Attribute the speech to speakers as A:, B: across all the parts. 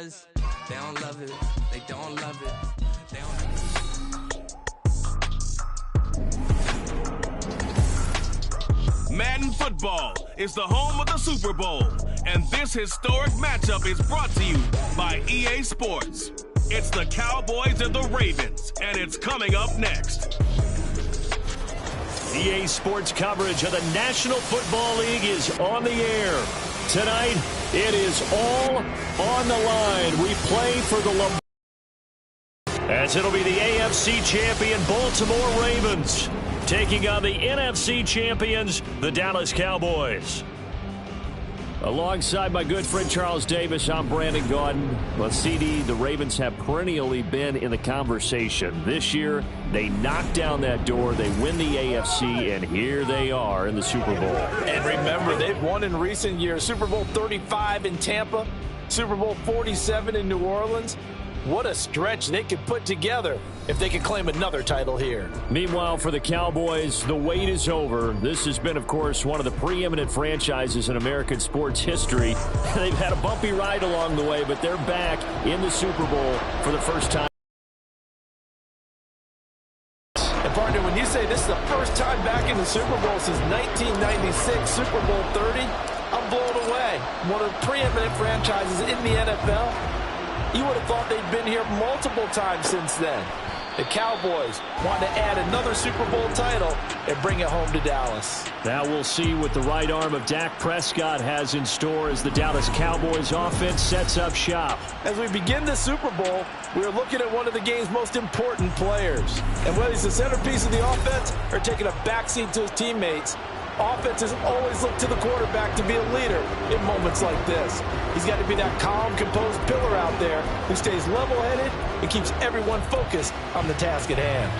A: because they don't love it. They don't love it. They don't.
B: Madden Football is the home of the Super Bowl, and this historic matchup is brought to you by EA Sports. It's the Cowboys and the Ravens, and it's coming up next.
C: EA Sports coverage of the National Football League is on the air. Tonight, it is all on the line. We play for the as it'll be the AFC champion Baltimore Ravens taking on the NFC champions, the Dallas Cowboys. Alongside my good friend Charles Davis, I'm Brandon Gaudin. Well, CD, the Ravens have perennially been in the conversation. This year, they knock down that door, they win the AFC, and here they are in the Super Bowl.
D: And remember, they've won in recent years. Super Bowl 35 in Tampa, Super Bowl 47 in New Orleans. What a stretch they could put together if they could claim another title here.
C: Meanwhile, for the Cowboys, the wait is over. This has been, of course, one of the preeminent franchises in American sports history. They've had a bumpy ride along the way, but they're back in the Super Bowl for the first time.
D: And partner, when you say this is the first time back in the Super Bowl since 1996, Super Bowl 30, I'm blown away. One of the preeminent franchises in the NFL. You would have thought they'd been here multiple times since then. The Cowboys want to add another Super Bowl title and bring it home to Dallas.
C: Now we'll see what the right arm of Dak Prescott has in store as the Dallas Cowboys offense sets up shop.
D: As we begin the Super Bowl, we're looking at one of the game's most important players. And whether he's the centerpiece of the offense or taking a backseat to his teammates, offenses always look to the quarterback to be a leader in moments like this. He's got to be that calm, composed pillar out there who stays level-headed and keeps everyone focused on the task at hand.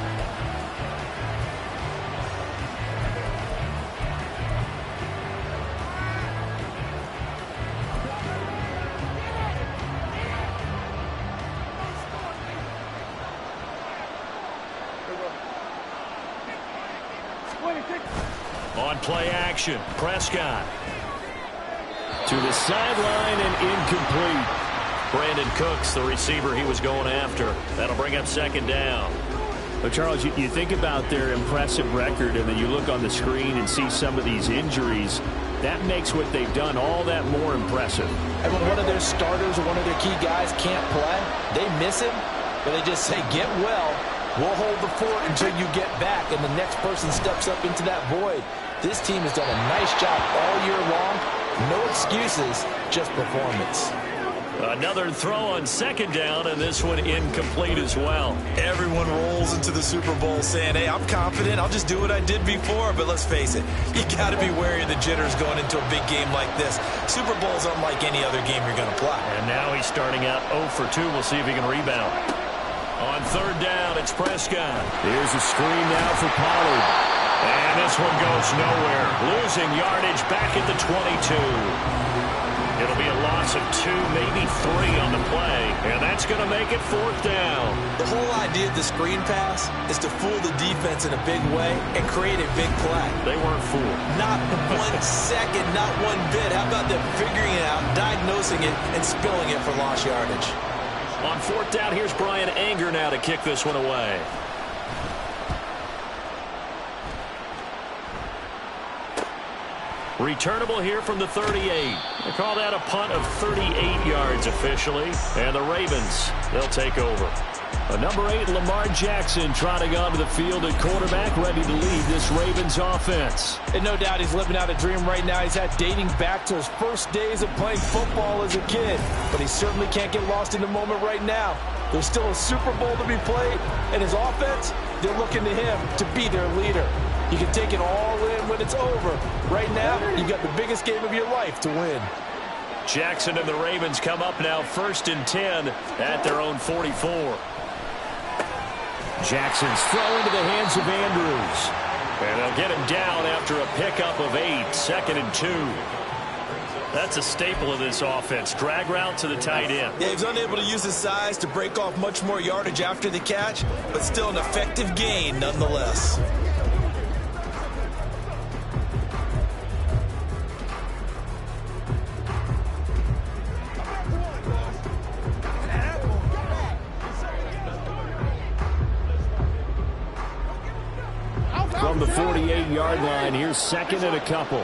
C: On play action, Prescott to the sideline and incomplete. Brandon Cooks, the receiver he was going after. That'll bring up second down. But Charles, you think about their impressive record, and then you look on the screen and see some of these injuries. That makes what they've done all that more impressive.
D: And when one of their starters or one of their key guys can't play, they miss him, but they just say, get well. We'll hold the fort until you get back, and the next person steps up into that void. This team has done a nice job all year long. No excuses, just performance.
C: Another throw on second down, and this one incomplete as well.
E: Everyone rolls into the Super Bowl saying, hey, I'm confident. I'll just do what I did before. But let's face it, you got to be wary of the jitters going into a big game like this. Super Bowl's unlike any other game you're going to play.
C: And now he's starting out 0 for 2. We'll see if he can rebound. On third down, it's Prescott. Here's a screen now for Pollard. And this one goes nowhere. Losing yardage back at the 22. It'll be a loss of 2, maybe 3 on the play. And that's going to make it fourth down.
E: The whole idea of the screen pass is to fool the defense in a big way and create a big play.
C: They weren't fooled.
E: Not 1 second, not 1 bit. How about them figuring it out, diagnosing it, and spilling it for lost yardage?
C: On fourth down, here's Brian Anger now to kick this one away. Returnable here from the 38. They call that a punt of 38 yards officially. And the Ravens, they'll take over. Number 8, Lamar Jackson, trotting onto the field at quarterback, ready to lead this Ravens offense.
D: And no doubt he's living out a dream right now. He's had dating back to his first days of playing football as a kid. But he certainly can't get lost in the moment right now. There's still a Super Bowl to be played. And his offense, they're looking to him to be their leader. You can take it all in when it's over. Right now, you've got the biggest game of your life to win.
C: Jackson and the Ravens come up now 1st and 10 at their own 44. Jackson's throw into the hands of Andrews. And they'll get him down after a pickup of 8, 2nd and 2. That's a staple of this offense. Drag route to the tight end.
E: Yeah, he's unable to use his size to break off much more yardage after the catch, but still an effective gain nonetheless.
C: from the 48-yard line. Here's second and a couple.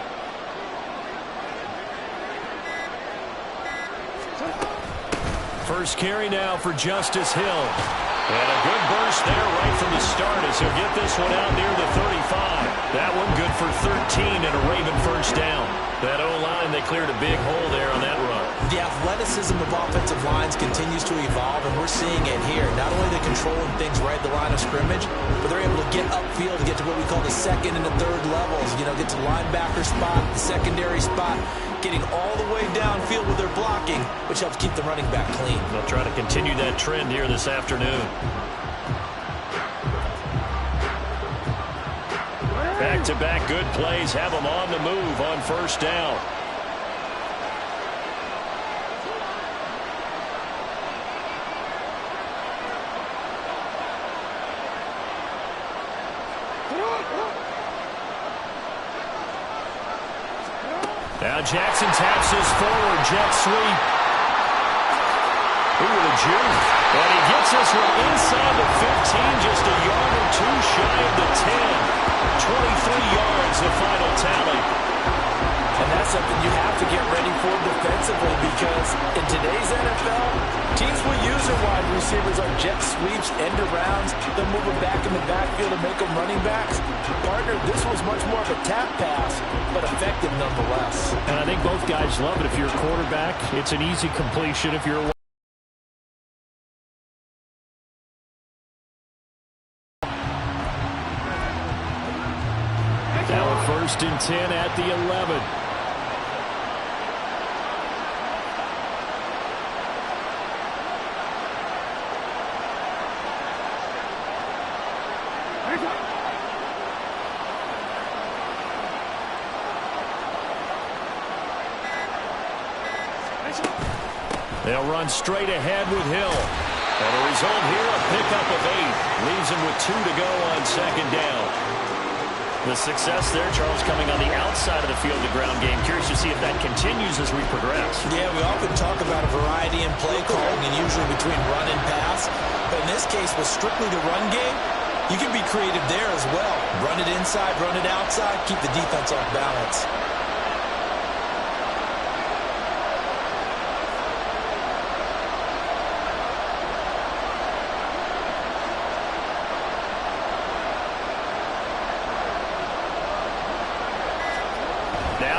C: First carry now for Justice Hill. And a good burst there right from the start as he'll get this one out near the 35. That one good for 13 and a Raven first down. That O-line, they cleared a big hole there on that run.
E: The athleticism of offensive lines continues to evolve, and we're seeing it here. Not only are they controlling things right at the line of scrimmage, but they're able to get upfield to get to what we call the second and the third levels. You know, get to linebacker spot, the secondary spot, getting all the way downfield with their blocking, which helps keep the running back clean.
C: They'll try to continue that trend here this afternoon. Back-to-back good plays have them on the move on first down. Now Jackson taps his forward jet sweep. Ooh, the juke. And he gets this one inside the 15, just a yard or two shy of the 10. 23 yards, the final tally.
D: And that's something you have to get ready for defensively, because in today's NFL, teams will use their wide receivers on jet sweeps, end arounds. They'll move them back in the backfield and make them running backs. Partner, this was much more of a tap pass, but effective nonetheless.
C: And I think both guys love it. If you're a quarterback, it's an easy completion. If you're a First and 10 at the 11. They'll run straight ahead with Hill. And the result here, a pickup of 8. Leaves him with 2 to go on second down. The success there, Charles, coming on the outside of the field, the ground game. Curious to see if that continues as we progress.
E: Yeah, we often talk about a variety in play calling, and usually between run and pass. But in this case, with strictly the run game, you can be creative there as well. Run it inside, run it outside, keep the defense off balance.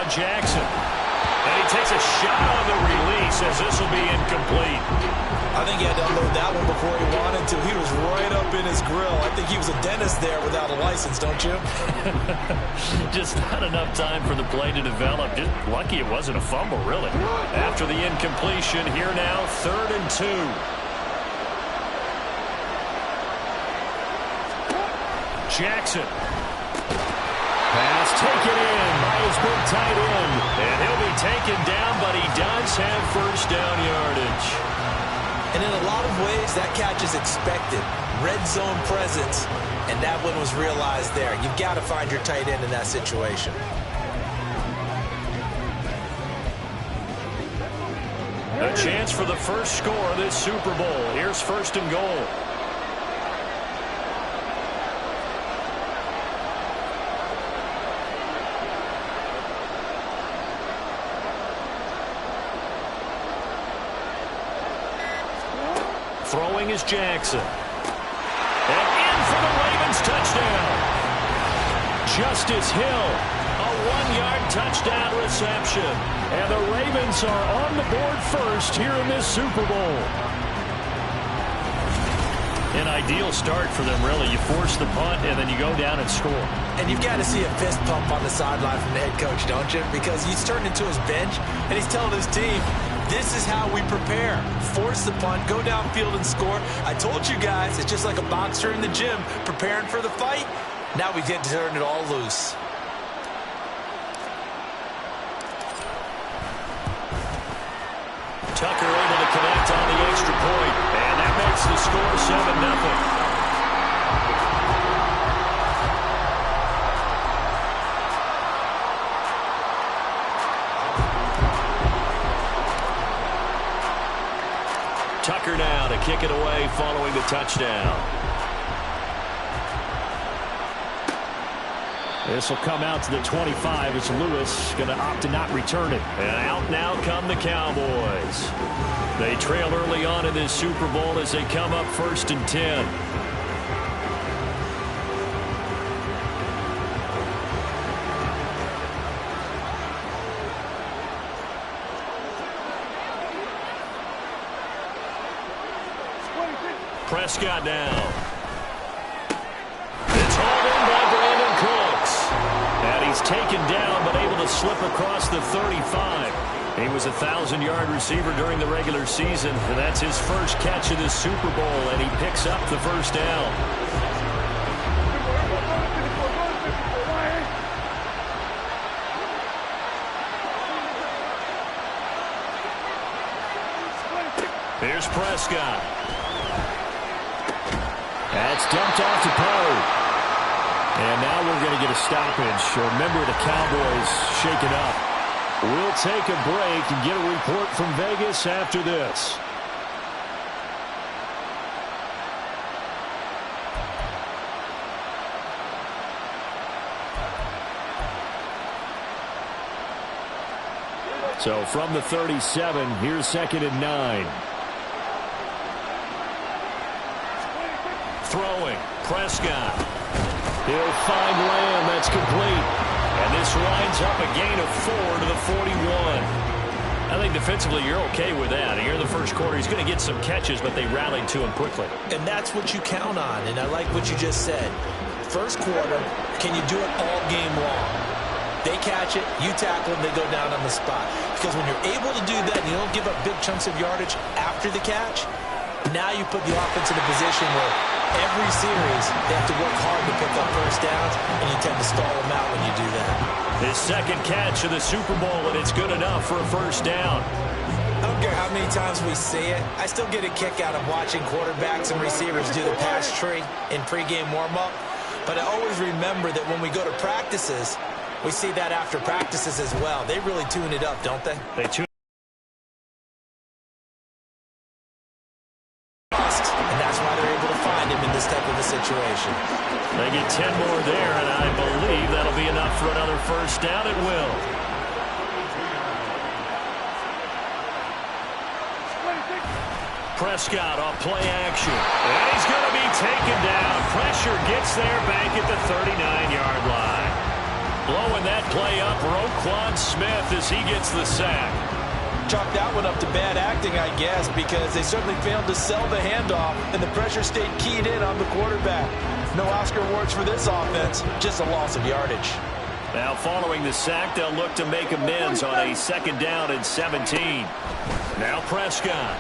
C: Jackson. And he takes a shot on the release as this will be incomplete.
E: I think he had to unload that one before he wanted to. He was right up in his grill. I think he was a dentist there without a license, don't you?
C: Just not enough time for the play to develop. Just lucky it wasn't a fumble, really. After the incompletion, here now, 3rd and 2. Jackson. Pass taken in by his big tight end. And he'll be taken down, but he does have first down yardage.
E: And in a lot of ways, that catch is expected. Red zone presence, and that one was realized there. You've got to find your tight end in that situation.
C: A chance for the first score of this Super Bowl. Here's 1st and goal. Throwing is Jackson. And in for the Ravens touchdown. Justice Hill, a 1-yard touchdown reception. And the Ravens are on the board first here in this Super Bowl. An ideal start for them, really. You force the punt, and then you go down and score.
E: And you've got to see a fist pump on the sideline from the head coach, don't you? Because he's turned into his bench, and he's telling his team, this is how we prepare. Force the punt, go downfield and score. I told you guys, it's just like a boxer in the gym preparing for the fight. Now we get to turn it all loose.
C: Tucker able to connect on the extra point, and that makes the score 7-0. Tucker now to kick it away following the touchdown. This will come out to the 25 as Lewis going to opt to not return it. And out now come the Cowboys. They trail early on in this Super Bowl as they come up 1st and 10. Prescott now. It's hauled in by Brandon Cooks. And he's taken down but able to slip across the 35. He was a 1,000-yard receiver during the regular season, and that's his first catch of this Super Bowl, and he picks up the first down. Here's Prescott. That's dumped off to Poe. And now we're going to get a stoppage. Remember, the Cowboys shaken up. We'll take a break and get a report from Vegas after this. So from the 37, here's 2nd and 9. Throwing, Prescott. He'll find Lamb. That's complete. And this winds up a gain of 4 to the 41. I think defensively you're okay with that. Here in the first quarter, he's going to get some catches, but they rallied to him quickly.
E: And that's what you count on, and I like what you just said. First quarter, can you do it all game long? They catch it, you tackle them, they go down on the spot. Because when you're able to do that and you don't give up big chunks of yardage after the catch, now you put the offense in a position where every series they have to work hard to pick up first downs, and you tend to stall them out when you do that.
C: His second catch of the Super Bowl, and it's good enough for a first down.
E: I don't care how many times we see it. I still get a kick out of watching quarterbacks and receivers do the pass tree in pregame warm-up. But I always remember that when we go to practices, we see that after practices as well. They really tune it up, don't they?
C: They tune.
E: And that's why they're able to find him in this type of a situation.
C: They get 10 more there, and I believe that'll be enough for another first down. It will. Prescott off play action. And he's going to be taken down. Pressure gets there back at the 39-yard line. Blowing that play up, Roquan Smith as he gets the sack.
D: Chalk that one up to bad acting, I guess, because they certainly failed to sell the handoff, and the pressure stayed keyed in on the quarterback. No Oscar awards for this offense, just a loss of yardage.
C: Now following the sack, they'll look to make amends on a 2nd down and 17. Now Prescott.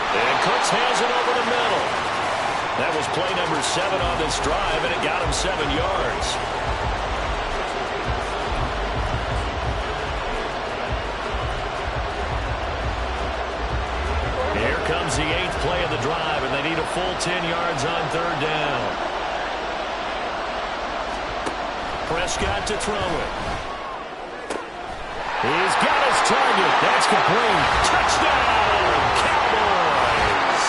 C: And Cooks has it over the middle. That was play number 7 on this drive, and it got him 7 yards. Here comes the 8th play of the drive, and they need a full 10 yards on 3rd down. Prescott to throw it. He's got his target. That's complete. Touchdown, Cowboys.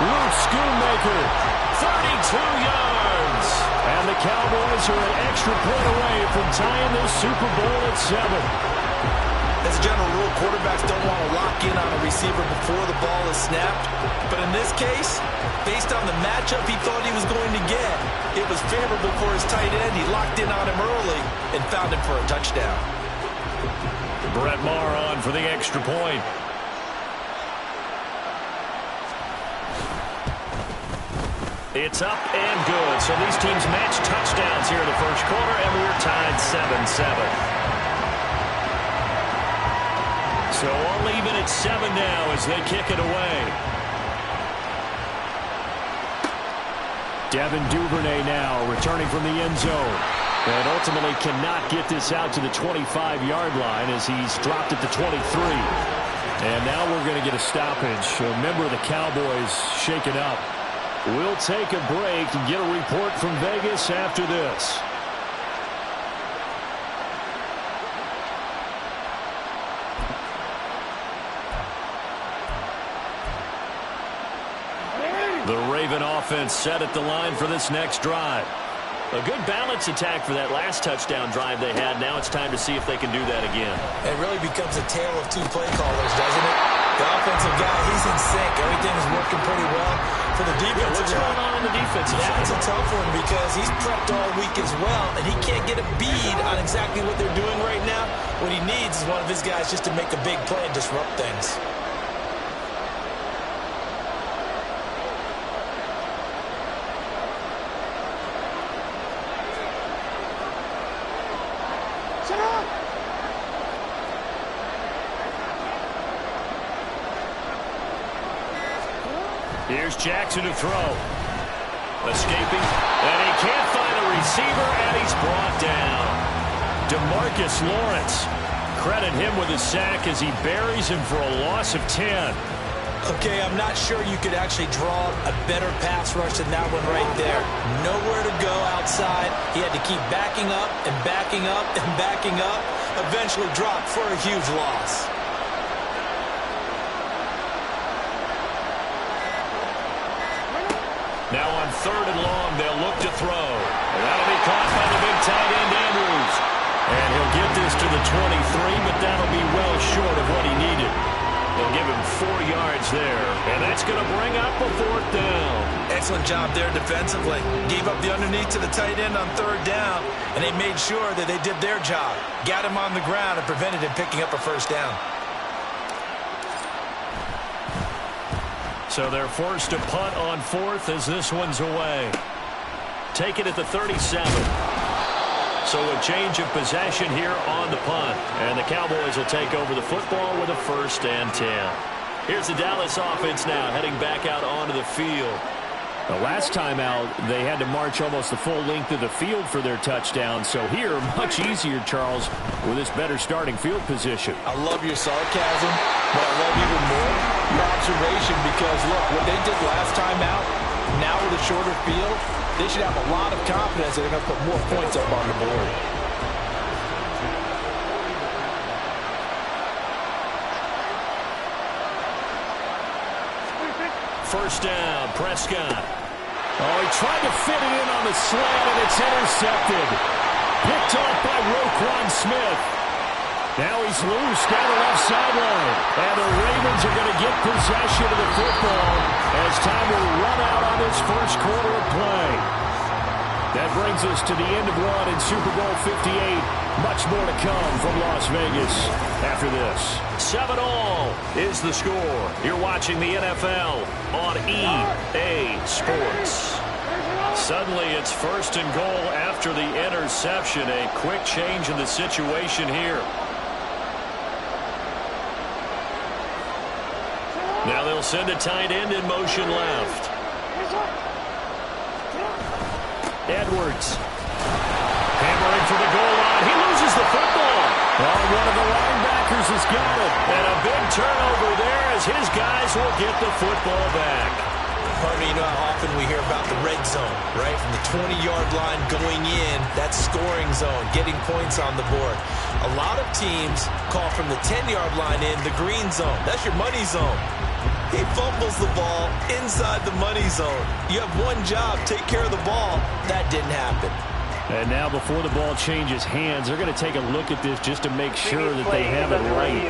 C: Luke Schoonmaker, 32 yards. And the Cowboys are an extra point away from tying this Super Bowl at 7.
D: As a general rule, quarterbacks don't want to lock in on a receiver before the ball is snapped. But in this case, based on the matchup he thought he was going to get, it was favorable for his tight end. He locked in on him early and found him for a touchdown.
C: Brett Maher on for the extra point. It's up and good. So these teams match touchdowns here in the first quarter, and we're tied 7-7. So all even at 7 now as they kick it away. Devin Duvernay now returning from the end zone. And ultimately cannot get this out to the 25-yard line as he's dropped at the 23. And now we're going to get a stoppage. Remember, the Cowboys shaken up. We'll take a break and get a report from Vegas after this. The Raven offense set at the line for this next drive. A good balance attack for that last touchdown drive they had. Now it's time to see if they can do that again.
E: It really becomes a tale of two play callers, doesn't it? The offensive guy, he's in sync. Everything is working pretty well. For the defensive
C: What's going on in the defensive side?
E: That's a tough one because he's prepped all week as well, and he can't get a bead on exactly what they're doing right now. What he needs is one of his guys just to make a big play and disrupt things.
C: Here's Jackson to throw. Escaping. And he can't find a receiver, and he's brought down. DeMarcus Lawrence. Credit him with a sack as he buries him for a loss of 10.
E: Okay, I'm not sure you could actually draw a better pass rush than that one right there. Nowhere to go outside. He had to keep backing up and backing up and backing up. Eventually dropped for a huge loss.
C: Now on 3rd and long, they'll look to throw. And that'll be caught by the big tight end, Andrews. And he'll get this to the 23, but that'll be well short of what he needed. They'll give him 4 yards there, and that's going to bring up a 4th down.
D: Excellent job there defensively. Gave up the underneath to the tight end on 3rd down, and they made sure that they did their job. Got him on the ground and prevented him picking up a 1st down.
C: So they're forced to punt on 4th as this one's away. Take it at the 37. So a change of possession here on the punt. And the Cowboys will take over the football with a 1st and 10. Here's the Dallas offense now heading back out onto the field. The last time out, they had to march almost the full length of the field for their touchdown. So here, much easier, Charles, with this better starting field position.
D: I love your sarcasm, but I love even more your observation because, look, what they did last time out, now with a shorter field, they should have a lot of confidence that they're going to put more points up on the board.
C: First down, Prescott. Oh, he tried to fit it in on the slant, and it's intercepted. Picked off by Roquan Smith. Now he's loose down the left sideline. And the Ravens are going to get possession of the football as time will run out on this first quarter of play. That brings us to the end of one in Super Bowl 58. Much more to come from Las Vegas after this. 7-all is the score. You're watching the NFL on EA Sports. Suddenly it's 1st and goal after the interception. A quick change in the situation here. Now they'll send a tight end in motion left. Edwards. Hammering for the goal line. He loses the football. Oh, one of the linebackers has got it. And a big turnover there as his guys will get the football back.
E: Harvey, you know how often we hear about the red zone, right? From the 20-yard line going in, that's scoring zone, getting points on the board. A lot of teams call from the 10-yard line in the green zone. That's your money zone. He fumbles the ball inside the money zone. You have one job, take care of the ball. That didn't happen.
C: And now before the ball changes hands, they're going to take a look at this just to make sure that they have it right.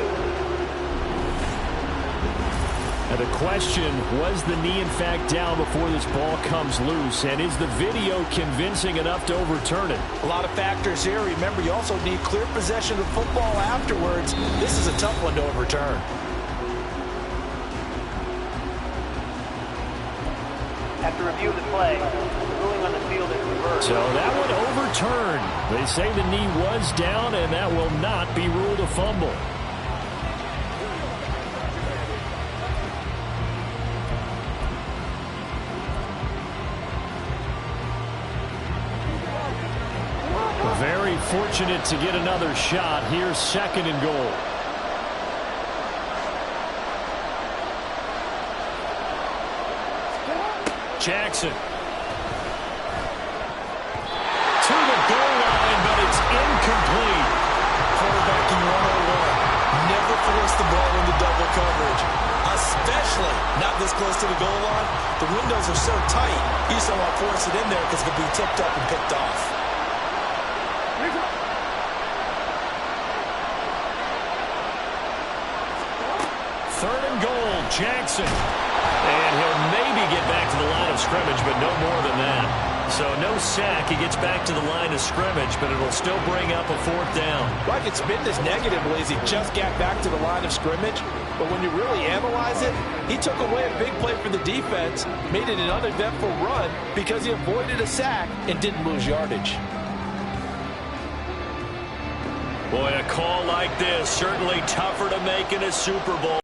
C: Now the question, was the knee in fact down before this ball comes loose? And is the video convincing enough to overturn it?
D: A lot of factors here. Remember, you also need clear possession of the football afterwards. This is a tough one to overturn.
F: After review of the play, the ruling on the field is reversed.
C: So that one overturned. They say the knee was down, and that will not be ruled a fumble. Very fortunate to get another shot. Here's 2nd and goal. Jackson. To the goal line, but it's incomplete.
D: Quarterbacking 101. Never force the ball into double coverage, especially not this
E: close to the goal line, the windows are so tight, you just don't want to force it in there because it could be tipped up and picked off.
C: Third and goal, Jackson. And he'll maybe get back to the line of scrimmage, but no more than that. So no sack. He gets back to the line of scrimmage, but it'll still bring up a fourth down.
D: Well, I could spin this negatively as he just got back to the line of scrimmage. But when you really analyze it, he took away a big play for the defense, made it an uneventful run because he avoided a sack and didn't lose yardage.
C: Boy, a call like this, certainly tougher to make in a Super Bowl.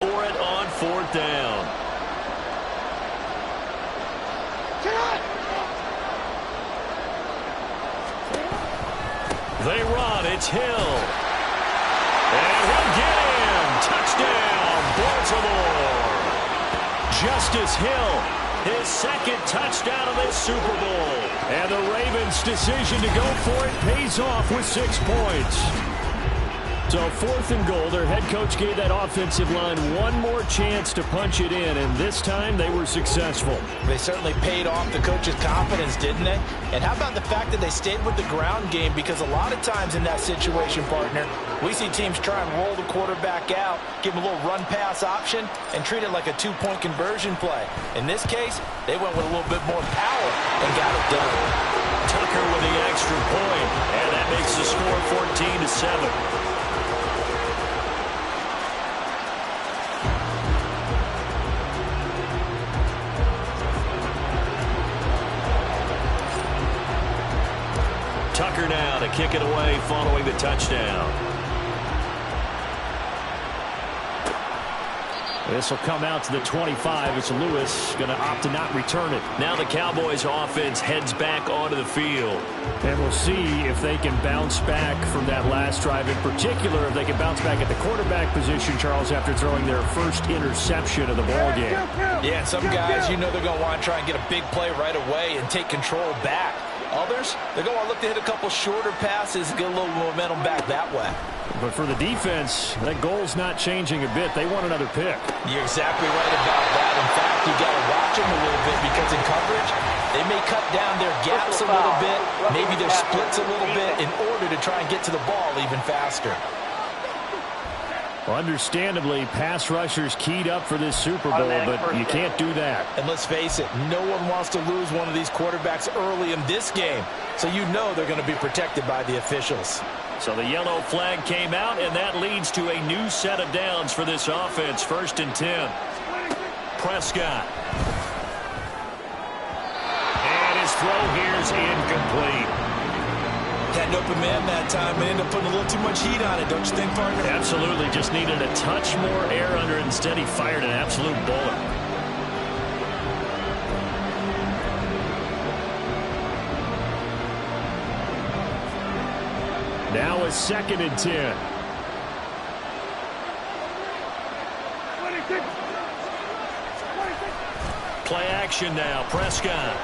C: For it on fourth down. They run. It's Hill. And he'll get in. Touchdown, Baltimore. Justice Hill, his second touchdown of this Super Bowl. And the Ravens' decision to go for it pays off with 6 points. So fourth and goal, their head coach gave that offensive line one more chance to punch it in, and this time they were successful.
D: They certainly paid off the coach's confidence, didn't they? And how about the fact that they stayed with the ground game? Because a lot of times in that situation, partner, we see teams try and roll the quarterback out, give him a little run-pass option, and treat it like a two-point conversion play. In this case, they went with a little bit more power and got it done.
C: Tucker with the extra point, and that makes the score 14-7. Tucker now to kick it away following the touchdown. This will come out to the 25. It's Lewis going to opt to not return it. Now the Cowboys offense heads back onto the field.
G: And we'll see if they can bounce back from that last drive. In particular, if they can bounce back at the quarterback position, Charles, after throwing their first interception of the ball game.
D: Yeah, some guys, you know they're going to want to try and get a big play right away and take control back. Others, they're going to look to hit a couple shorter passes and get a little momentum back that way.
G: But for the defense, that goal's not changing a bit. They want another pick.
D: You're exactly right about that. In fact, you got to watch them a little bit because in coverage, they may cut down their gaps a little bit, maybe their splits a little bit in order to try and get to the ball even faster.
G: Well, understandably, pass rushers keyed up for this Super Bowl, but you can't do that.
D: And let's face it, no one wants to lose one of these quarterbacks early in this game, so you know they're going to be protected by the officials.
C: So the yellow flag came out, and that leads to a new set of downs for this offense. 1st and 10. Prescott. And his throw here's incomplete.
E: Had an open man that time and ended up putting a little too much heat on it, don't you think, partner?
C: Absolutely. Just needed a touch more air under it. Instead, he fired an absolute bullet.
G: Now a 2nd and 10.
C: Play action now. Prescott.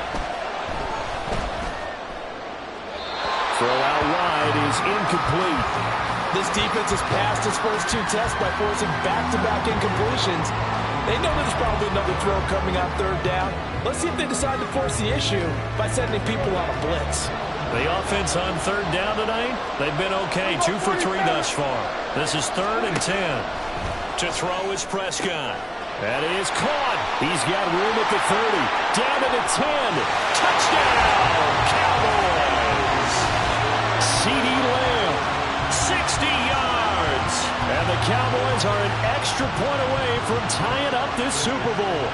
G: Throw out wide is incomplete.
D: This defense has passed its first 2 tests by forcing back-to-back incompletions. They know there's probably another throw coming on 3rd down. Let's see if they decide to force the issue by sending people on a blitz.
C: The offense on 3rd down tonight, they've been okay. 2 for 3 thus far. This is 3rd and 10. To throw is Prescott.
G: That is caught. He's got room at the 30. Down to the 10. Touchdown, Cowboys. CeeDee Lamb, 60 yards. And the Cowboys are an extra point away from tying up this Super Bowl.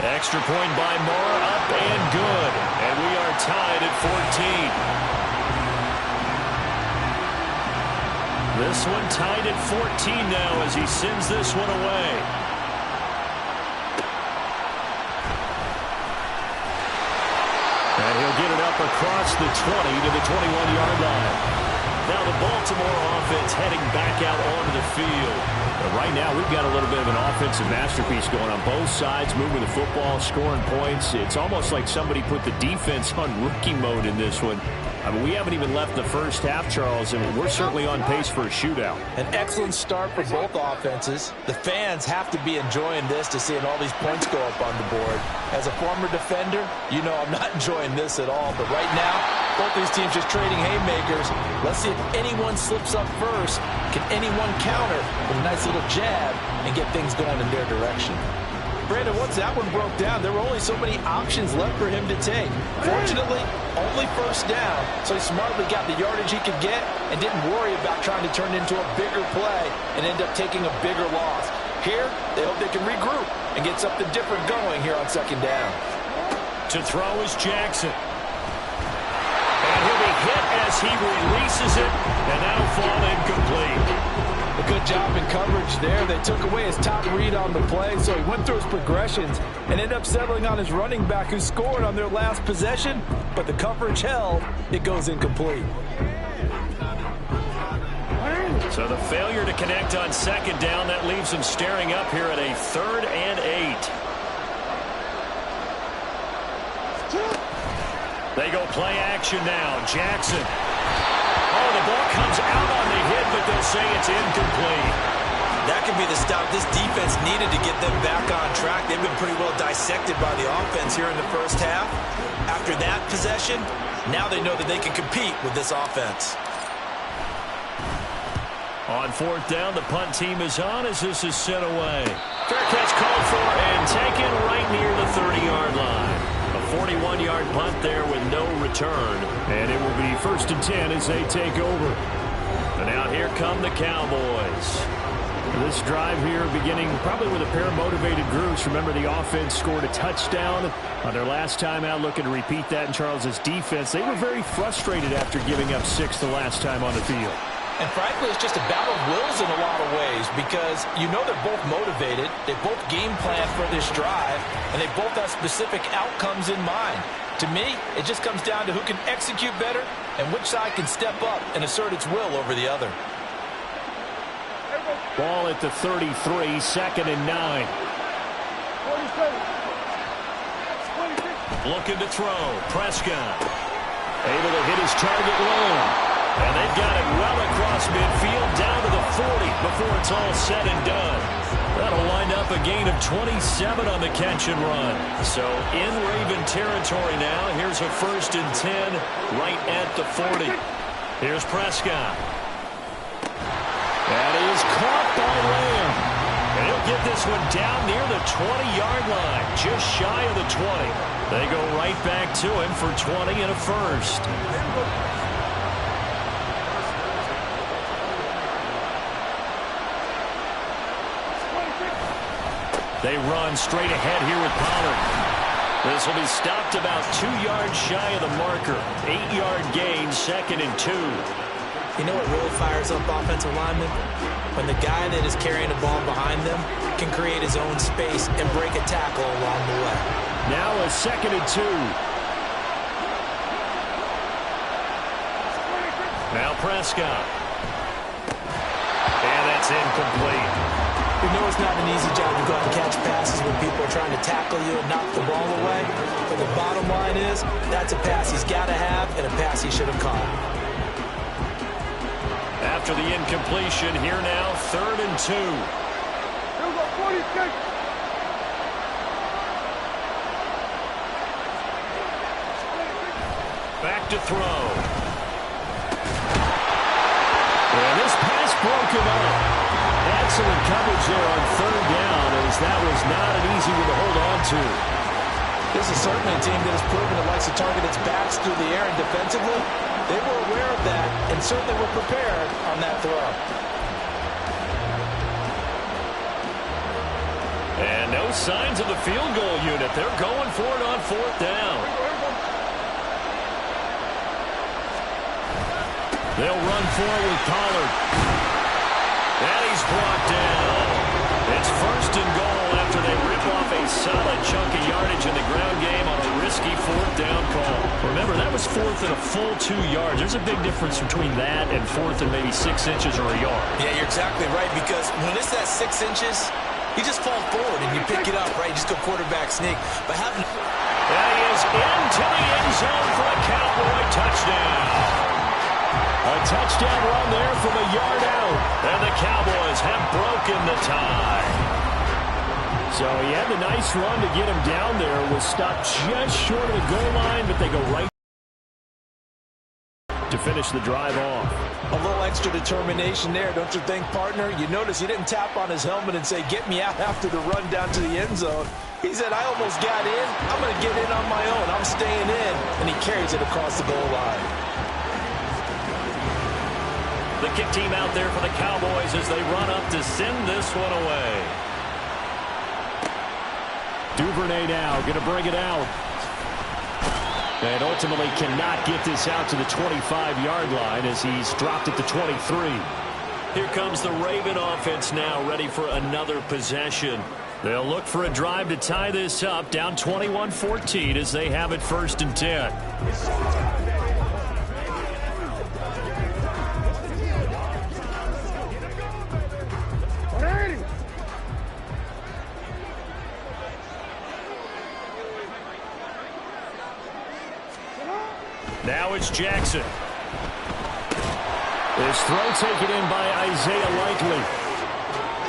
C: Extra point by Moore, up and good. And we are tied at 14. This one tied at 14 now as he sends this one away.
G: And he'll get it up across the 20 to the 21-yard line.
C: Now the Baltimore offense heading back out onto the field.
G: But right now we've got a little bit of an offensive masterpiece going on both sides, moving the football, scoring points. It's almost like somebody put the defense on rookie mode in this one.
C: I mean, we haven't even left the first half, Charles, and we're certainly on pace for a shootout.
D: An excellent start for both offenses. The fans have to be enjoying this to seeing all these points go up on the board. As a former defender, you know I'm not enjoying this at all. But right now, both these teams just trading haymakers. Let's see if anyone slips up first. Can anyone counter with a nice little jab and get things going in their direction? Brandon, once that one broke down, there were only so many options left for him to take. Fortunately, only first down, so he smartly got the yardage he could get and didn't worry about trying to turn it into a bigger play and end up taking a bigger loss. Here, they hope they can regroup and get something different going here on second down.
C: To throw is Jackson. And he'll be hit as he releases it, and that'll fall incomplete.
D: A good job in coverage there. They took away his top read on the play, so he went through his progressions and ended up settling on his running back who scored on their last possession, but the coverage held. It goes incomplete.
C: So the failure to connect on second down, that leaves him staring up here at a 3rd and 8. They go play action now. Jackson. Oh, the ball comes out on the hit, but they'll say it's incomplete.
E: That could be the stop this defense needed to get them back on track. They've been pretty well dissected by the offense here in the first half. After that possession, now they know that they can compete with this offense.
C: On 4th down, the punt team is on as this is sent away. Fair catch called for and taken right near the 30-yard line. A 41-yard punt there with no return. And it will be 1st and 10 as they take over. And now here come the Cowboys. This drive here beginning probably with a pair of motivated groups. Remember, the offense scored a touchdown on their last time out, looking to repeat that in Charles's defense. They were very frustrated after giving up 6 the last time on the field.
D: And frankly, it's just a battle of wills in a lot of ways because you know they're both motivated, they both game plan for this drive, and they both have specific outcomes in mind. To me, it just comes down to who can execute better and which side can step up and assert its will over the other.
C: Ball at the 33, 2nd and 9. Looking to throw. Prescott able to hit his target low. And they've got it well across midfield down to the 40 before it's all said and done. That'll wind up a gain of 27 on the catch and run. So in Raven territory now. Here's a 1st and 10 right at the 40. Here's Prescott. That is caught by Lamb. And he'll get this one down near the 20-yard line, just shy of the 20. They go right back to him for 20 and a 1st. They run straight ahead here with Pollard. This will be stopped about 2 yards shy of the marker. 8-yard gain, 2nd and 2.
E: You know what really fires up offensive linemen? When the guy that is carrying the ball behind them can create his own space and break a tackle along the way.
C: Now a 2nd and 2. Now Prescott. And that's incomplete.
E: We know it's not an easy job to go out and catch passes when people are trying to tackle you and knock the ball away. But the bottom line is, that's a pass he's got to have and a pass he should have caught.
C: After the incompletion, here now, 3rd and 2. Back to throw. And this pass broken up. Excellent coverage there on 3rd down, as that was not an easy one to hold on to.
D: This is certainly a team that has proven it likes to target its backs through the air, and defensively, they were aware of that and certainly were prepared on that throw.
C: And no signs of the field goal unit. They're going for it on 4th down. They'll run forward with Pollard. And he's brought down. It's 1st and goal after they rip off a solid chunk of yardage in the ground game on a risky 4th down call. Remember, that was 4th and a full 2 yards. There's a big difference between that and 4th and maybe 6 inches or a yard.
E: Yeah, you're exactly right, because when it's that 6 inches, you just fall forward and you pick it up, right? You just go quarterback sneak. But having
C: And he is into the end zone for a Cowboy touchdown. A touchdown run there from a yard out. And the Cowboys have broken the tie. So he had the nice run to get him down there. Was stopped just short of the goal line, but they go right to finish the drive off.
D: A little extra determination there, don't you think, partner? You notice he didn't tap on his helmet and say, get me out after the run down to the end zone. He said, I almost got in. I'm going to get in on my own. I'm staying in. And he carries it across the goal line.
C: The kick team out there for the Cowboys as they run up to send this one away. Duvernay now going to bring it out. And ultimately cannot get this out to the 25-yard line as he's dropped it to 23. Here comes the Raven offense now, ready for another possession. They'll look for a drive to tie this up, down 21-14 as they have it 1st and 10. Now it's Jackson. This throw taken in by Isaiah Likely.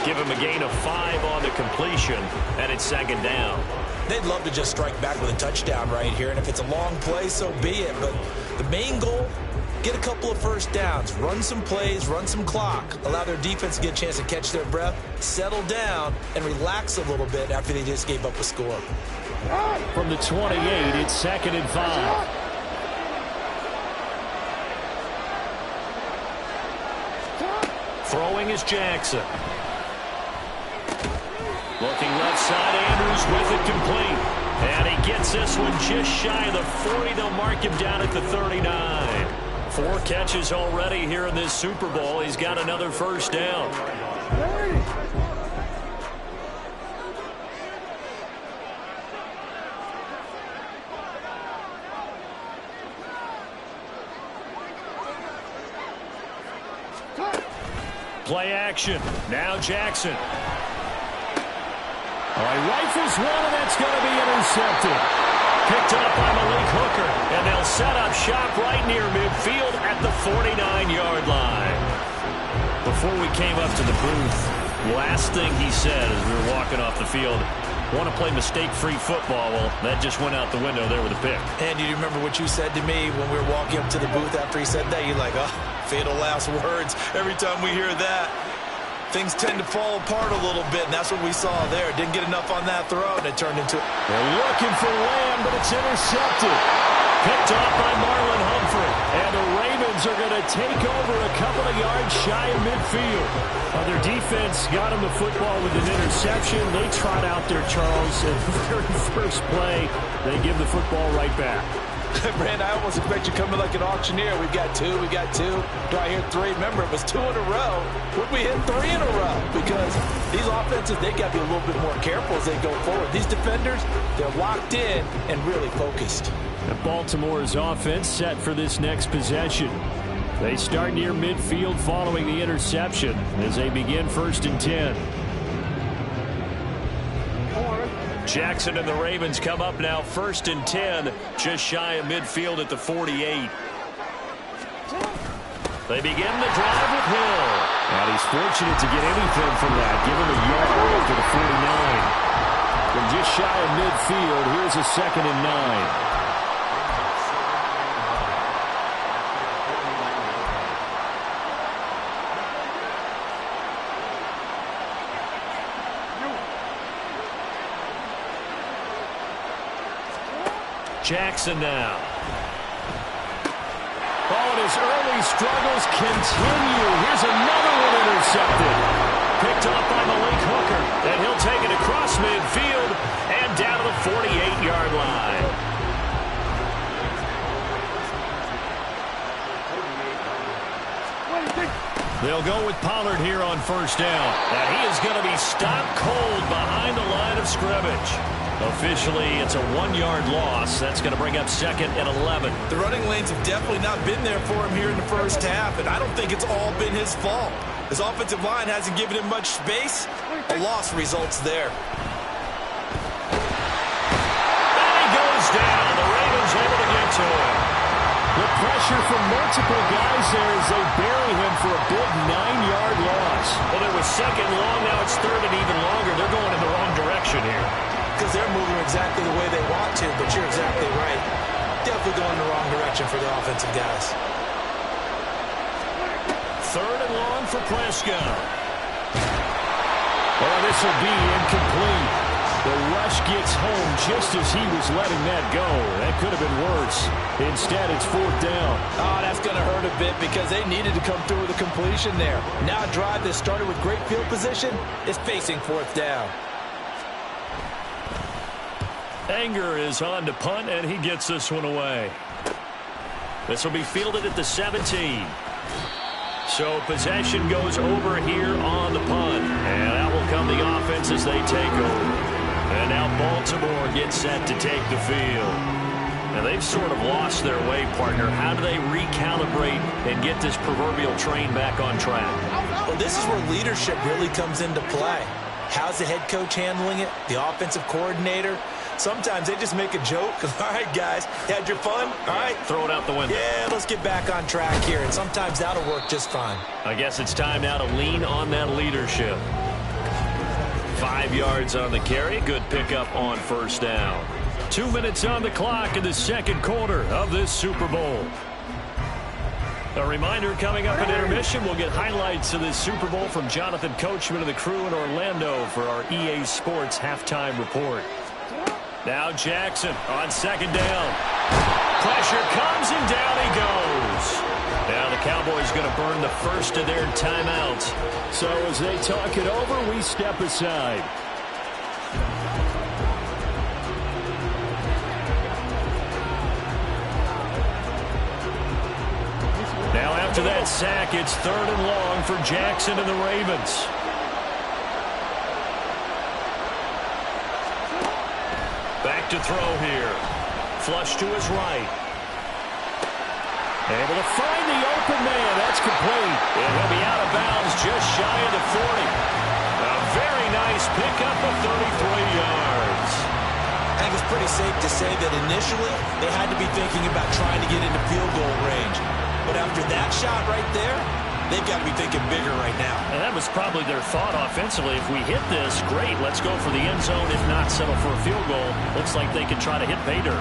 C: Give him a gain of 5 on the completion, and it's 2nd down.
E: They'd love to just strike back with a touchdown right here, and if it's a long play, so be it. But the main goal, get a couple of first downs, run some plays, run some clock, allow their defense to get a chance to catch their breath, settle down, and relax a little bit after they just gave up a score.
C: From the 28, it's 2nd and 5. Throwing is Jackson. Looking left side, Andrews with it complete. And he gets this one just shy of the 40. They'll mark him down at the 39. 4 catches already here in this Super Bowl. He's got another first down. Play action. Now Jackson. All right, rifles one, and that's going to be intercepted. Picked up by Malik Hooker, and they'll set up shop right near midfield at the 49-yard line. Before we came up to the booth, last thing he said as we were walking off the field, want to play mistake-free football. Well, that just went out the window there with a pick.
E: And you remember what you said to me when we were walking up to the booth after he said that? You're like, oh, fatal last words. Every time we hear that, things tend to fall apart a little bit, and that's what we saw there. Didn't get enough on that throw, and it turned into...
C: They're looking for Lamb, but it's intercepted. Picked off by Marlon Humphrey. And the Ravens are going to take over a couple of yards shy of midfield. Their defense got them the football with an interception. They trot out there, Charles, and the very first play, they give the football right back.
D: Brand, I almost expect you coming like an auctioneer. We've got 2, we got 2. Do I hear 3? Remember, it was 2 in a row. Would we hit 3 in a row? Because these offenses, they got to be a little bit more careful as they go forward. These defenders, they're locked in and really focused.
C: Baltimore's offense set for this next possession. They start near midfield following the interception as they begin 1st and 10. Jackson and the Ravens come up now 1st and 10, just shy of midfield at the 48. They begin the drive with Hill. And he's fortunate to get anything from that. Give him a yard to the 49. From just shy of midfield, here's a 2nd and 9. Jackson now. Oh, and his early struggles continue. Here's another one intercepted. Picked up by Malik Hooker. And he'll take it across midfield and down to the 48-yard line. They'll go with Pollard here on 1st down. And he is going to be stopped cold behind the line of scrimmage. Officially, it's a 1-yard loss. That's going to bring up 2nd and 11.
E: The running lanes have definitely not been there for him here in the first half, and I don't think it's all been his fault. His offensive line hasn't given him much space. A loss results there.
C: And he goes
G: pressure from multiple guys there as they bury him for a big 9-yard loss.
C: Well, it was second long. Now it's third and even longer. They're going in the wrong direction here.
E: Because they're moving exactly the way they want to, but you're exactly right. Definitely going in the wrong direction for the offensive guys.
C: Third and long for Prescott.
G: Oh, this will be incomplete. The rush gets home just as he was letting that go. That could have been worse. Instead, it's fourth down.
D: Oh, that's going to hurt a bit because they needed to come through with a completion there. Now a drive that started with great field position is facing fourth down.
C: Anger is on to punt, and he gets this one away. This will be fielded at the 17. So possession goes over here on the punt. And that will come the offense as they take over. And now Baltimore gets set to take the field. Now they've sort of lost their way, partner. How do they recalibrate and get this proverbial train back on track?
E: Well, this is where leadership really comes into play. How's the head coach handling it? The offensive coordinator? Sometimes they just make a joke. All right, guys, had your fun? All right.
C: Throw it out the window.
E: Yeah, let's get back on track here. And sometimes that'll work just fine.
C: I guess it's time now to lean on that leadership. 5 yards on the carry. Good pickup on first down.
G: 2 minutes on the clock in the second quarter of this Super Bowl. A reminder, coming up at intermission, we'll get highlights of this Super Bowl from Jonathan Coachman and the crew in Orlando for our EA Sports halftime report. Now Jackson on second down. Pressure comes and down he goes. Now the Cowboys going to burn the first of their timeouts. So as they talk it over, we step aside. Now after that sack, it's third and long for Jackson and the Ravens. Back to throw here. Flush to his right. Able to find the open man. That's complete. And he'll be out of bounds just shy of the 40. A very nice pickup of 33 yards.
E: I think it's pretty safe to say that initially they had to be thinking about trying to get into field goal range. But after that shot right there, they've got to be thinking bigger right now.
C: And that was probably their thought offensively. If we hit this, great. Let's go for the end zone. If not, settle for a field goal. Looks like they could try to hit pay dirt.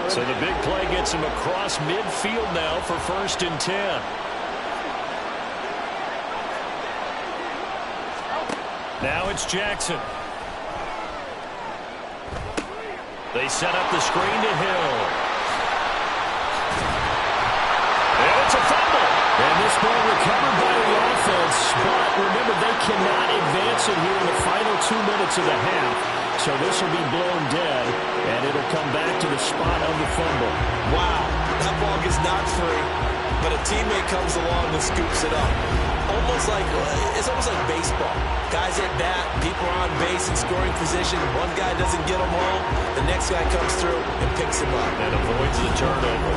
C: So the big play gets him across midfield now for 1st and 10. Now it's Jackson. They set up the screen to Hill. And it's a fumble. And this ball recovered by the offense. But remember, they cannot advance it here in the final 2 minutes of the half. So this will be blown dead, and it'll come back to the spot of the fumble.
E: Wow, that ball gets knocked free, but a teammate comes along and scoops it up. It's almost like baseball. Guys at bat, people are on base in scoring position. One guy doesn't get them home. The next guy comes through and picks him up.
C: And avoids the turnover.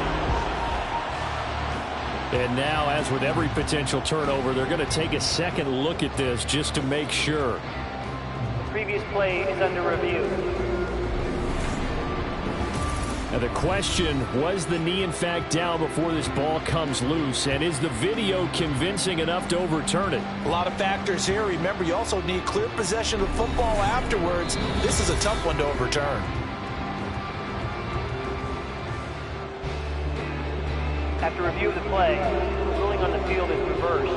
G: And now, as with every potential turnover, they're going to take a second look at this just to make sure.
F: Previous play is under review.
G: Now the question, was the knee in fact down before this ball comes loose? And is the video convincing enough to overturn it?
D: A lot of factors here. Remember, you also need clear possession of the football afterwards. This is a tough one to overturn.
F: After review of the play, the ruling on the field is reversed.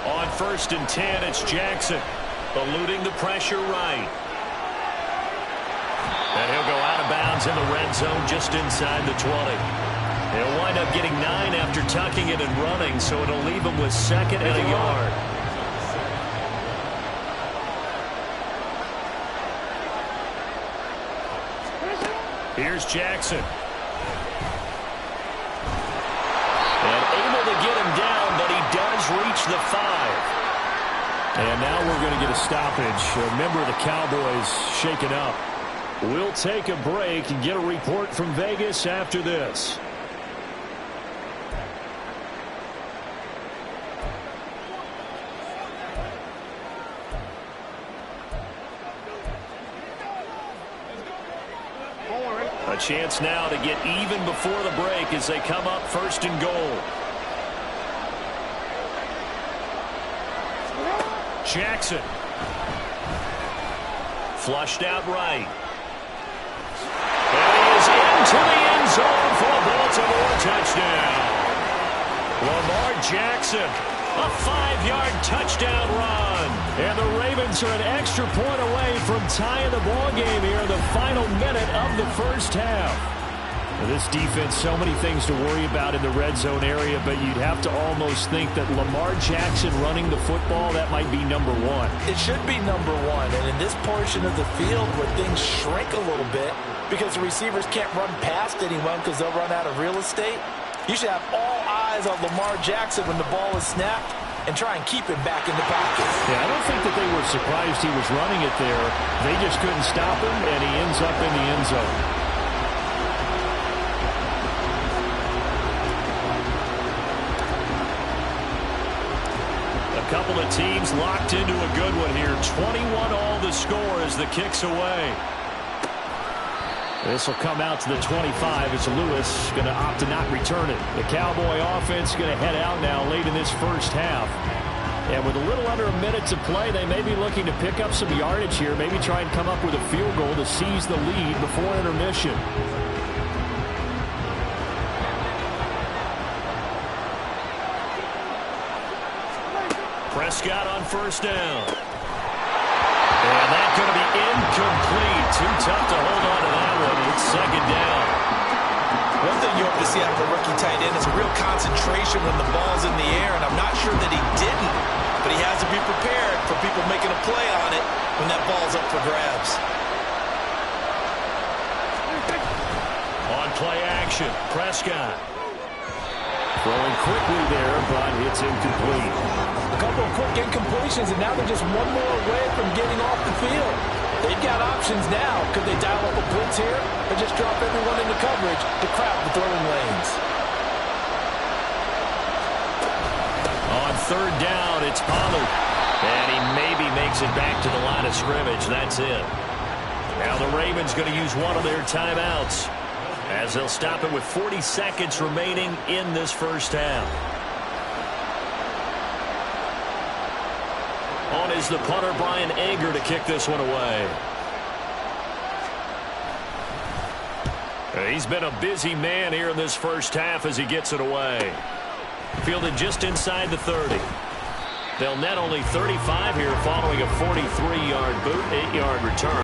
C: On 1st and 10, it's Jackson, eluding the pressure right. And he'll go out of bounds in the red zone just inside the 20. He'll wind up getting 9 after tucking it and running, so it'll leave him with 2nd and a yard. Here's Jackson. And able to get him down, but he does reach the 5.
G: And now we're going to get a stoppage. A member of the Cowboys shaken up. We'll take a break and get a report from Vegas after this. A chance now to get even before the break as they come up 1st and goal. Jackson. Flushed out right. And he is into the end zone for a Baltimore touchdown. Lamar Jackson, a 5-yard touchdown run. And the Ravens are an extra point away from tying the ball game here in the final minute of the first half. This defense, so many things to worry about in the red zone area, but you'd have to almost think that Lamar Jackson running the football, that might be number one.
D: It should be number one, and in this portion of the field where things shrink a little bit because the receivers can't run past anyone because they'll run out of real estate, you should have all eyes on Lamar Jackson when the ball is snapped and try and keep him back in the pocket.
G: Yeah, I don't think that they were surprised he was running it there. They just couldn't stop him, and he ends up in the end zone. Couple of teams locked into a good one here. 21 all the score as the kick's away. This will come out to the 25 as Lewis going to opt to not return it. The Cowboy offense going to head out now late in this first half. And with a little under a minute to play, they may be looking to pick up some yardage here. Maybe try and come up with a field goal to seize the lead before intermission. Prescott on 1st down. And that's going to be incomplete. Too tough to hold on to that one. It's 2nd down.
E: One thing you hope to see out of a rookie tight end is a real concentration when the ball's in the air, and I'm not sure that he didn't, but he has to be prepared for people making a play on it when that ball's up for grabs.
G: On play action, Prescott. Throwing quickly there, but it's incomplete.
D: A couple of quick incompletions, and now they're just one more away from getting off the field. They've got options now. Could they dial up a blitz here or just drop everyone into coverage to crowd the throwing lanes?
G: On 3rd down, it's Pollard. And he maybe makes it back to the line of scrimmage. That's it. Now the Ravens going to use one of their timeouts, as they'll stop it with 40 seconds remaining in this first half. On is the punter, Brian Ager, to kick this one away. He's been a busy man here in this first half as he gets it away. Fielded just inside the 30. They'll net only 35 here following a 43-yard boot, 8-yard return.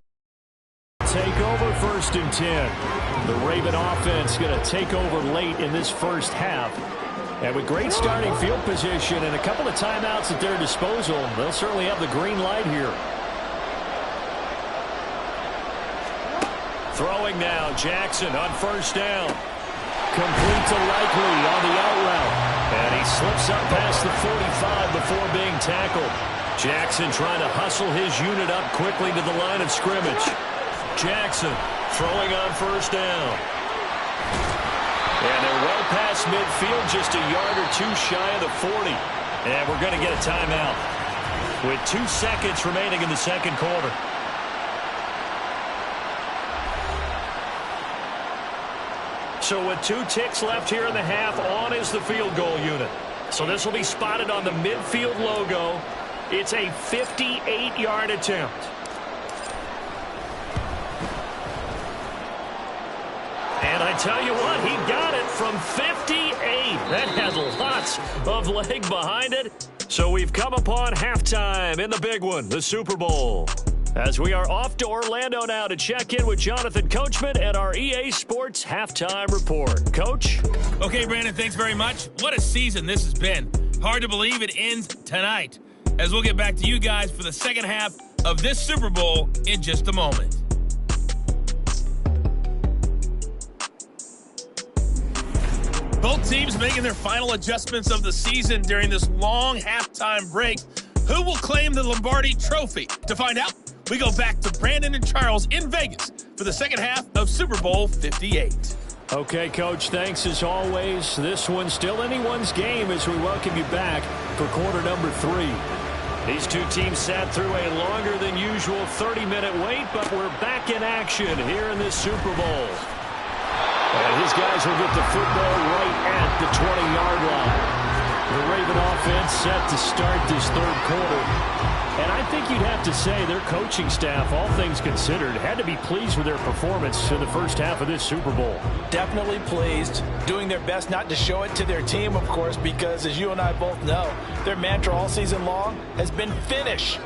G: Take over 1st and 10. The Raven offense going to take over late in this first half. And with great starting field position and a couple of timeouts at their disposal, they'll certainly have the green light here. Throwing now, Jackson on 1st down. Complete to Likely on the out route. And he slips up past the 45 before being tackled. Jackson trying to hustle his unit up quickly to the line of scrimmage. Jackson throwing on 1st down. And they're well past midfield, just a yard or two shy of the 40. And we're going to get a timeout with 2 seconds remaining in the 2nd quarter. So with 2 ticks left here in the half, on is the field goal unit. So this will be spotted on the midfield logo. It's a 58-yard attempt. And I tell you what, he got it from 58. That had lots of leg behind it. So we've come upon halftime in the big one, the Super Bowl. As we are off to Orlando now to check in with Jonathan Coachman and our EA Sports Halftime Report. Coach?
H: Okay, Brandon, thanks very much. What a season this has been. Hard to believe it ends tonight, as we'll get back to you guys for the second half of this Super Bowl in just a moment. Both teams making their final adjustments of the season during this long halftime break. Who will claim the Lombardi Trophy? To find out, we go back to Brandon and Charles in Vegas for the second half of Super Bowl 58.
C: Okay, Coach, thanks as always. This one's still anyone's game as we welcome you back for quarter number 3. These two teams sat through a longer than usual 30-minute wait, but we're back in action here in this Super Bowl. And his guys will get the football right at the 20-yard line. The Raven offense set to start this third quarter. And I think you'd have to say their coaching staff, all things considered, had to be pleased with their performance in the first half of this Super Bowl.
D: Definitely pleased, doing their best not to show it to their team, of course, because as you and I both know, their mantra all season long has been finish.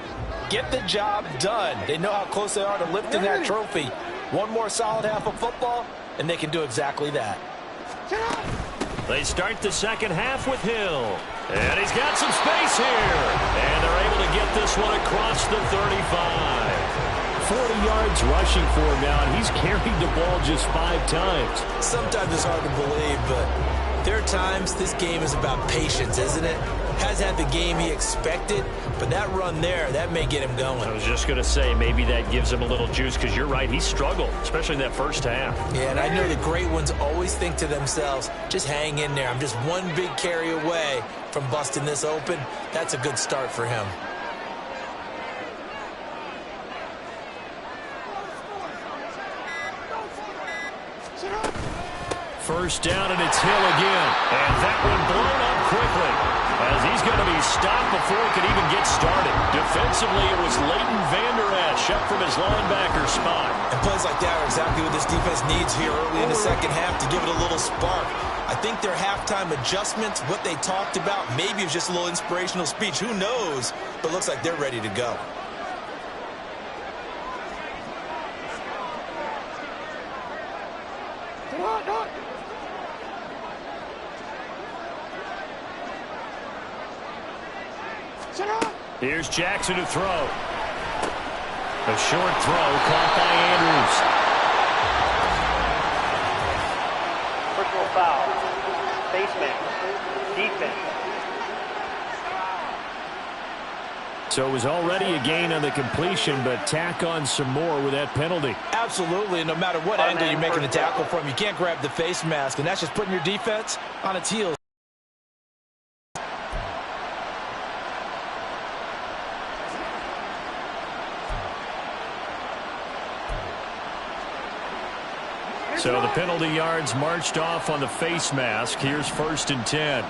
D: Get the job done. They know how close they are to lifting that trophy. One more solid half of football, and they can do exactly that.
C: They start the second half with Hill. And he's got some space here. And they're able to get this one across the 35. 40 yards rushing for him now, and he's carried the ball just 5 times.
E: Sometimes it's hard to believe, but there are times this game is about patience, isn't it? Has had the game he expected, but that run there, that may get him going.
C: I was just going to say, maybe that gives him a little juice, because you're right, he struggled, especially in that first half.
E: Yeah, and I know the great ones always think to themselves, just hang in there. I'm just one big carry away from busting this open. That's a good start for him.
C: First down, and it's Hill again. And that one blown up quickly, as he's going to be stopped before he can even get started. Defensively, it was Leighton Vander Esch up from his linebacker spot.
E: And plays like that are exactly what this defense needs here early in the second half to give it a little spark. I think their halftime adjustments, what they talked about, maybe it was just a little inspirational speech. Who knows? But it looks like they're ready to go.
C: Here's Jackson to throw. A short throw caught by Andrews.
F: Personal foul. Face mask. Defense.
C: So it was already a gain on the completion, but tack on some more with that penalty.
D: Absolutely. No matter what angle you're making a tackle from, you can't grab the face mask, and that's just putting your defense on its heels.
C: So the penalty yards marched off on the face mask. Here's 1st and 10.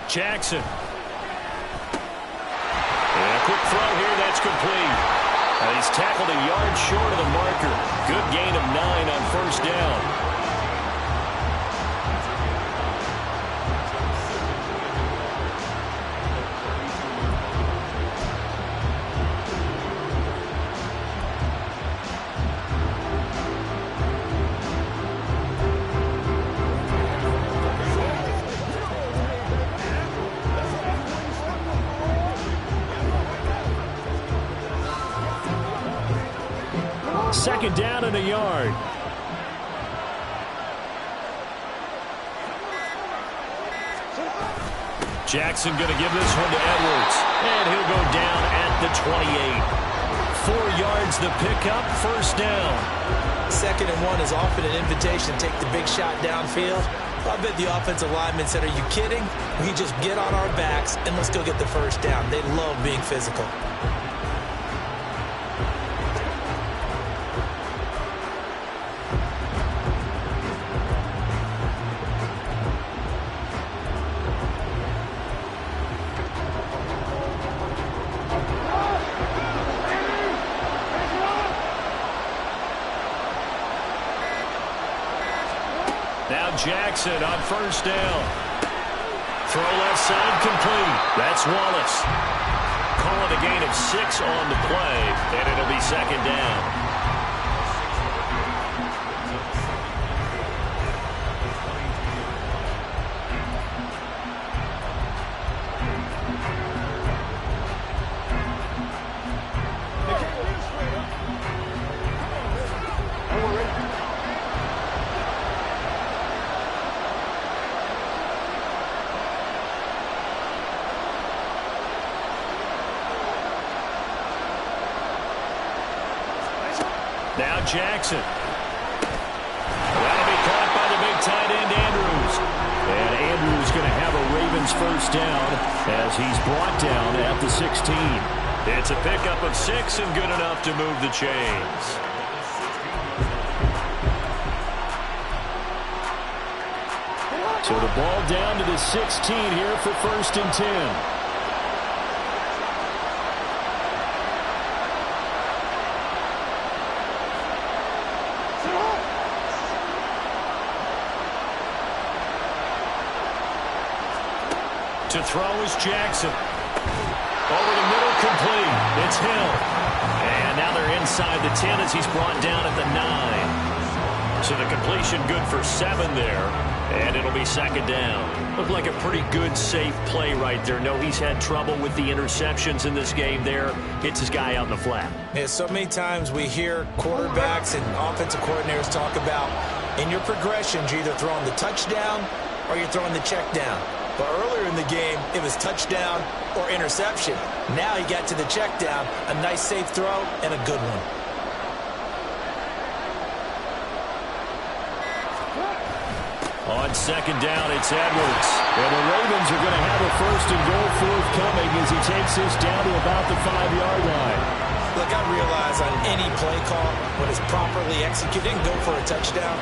C: Jackson. And a quick throw here, that's complete. And he's tackled a yard short of the marker. Good gain of 9 on 1st down. Second down and a yard. Jackson going to give this one to Edwards. And he'll go down at the 28. 4 yards the pickup, 1st down.
E: 2nd and 1 is often an invitation to take the big shot downfield. I bet the offensive lineman said, are you kidding? We just get on our backs and let's go get the 1st down. They love being physical.
C: Now Jackson on 1st down. Throw left side complete. That's Wallace. Call it a gain of 6 on the play, and it'll be 2nd down. Now Jackson. That'll be caught by the big tight end, Andrews. And Andrews going to have a Ravens first down as he's brought down at the 16. It's a pickup of 6 and good enough to move the chains. So the ball down to the 16 here for 1st and 10. To throw is Jackson. Over the middle, complete. It's Hill. And now they're inside the 10 as he's brought down at the 9. So the completion good for 7 there. And it'll be 2nd down. Looked like a pretty good, safe play right there. No, he's had trouble with the interceptions in this game there. Hits his guy out in the flat.
E: Yeah, so many times we hear quarterbacks and offensive coordinators talk about in your progressions, you're either throwing the touchdown or you're throwing the check down. But earlier in the game, it was touchdown or interception. Now he got to the check down, a nice safe throw, and a good one.
C: On 2nd down, it's Edwards. And the Ravens are going to have a 1st and goal forthcoming as he takes this down to about the 5-yard line.
E: Look, I realize on any play call, when it's properly executed, go for a touchdown.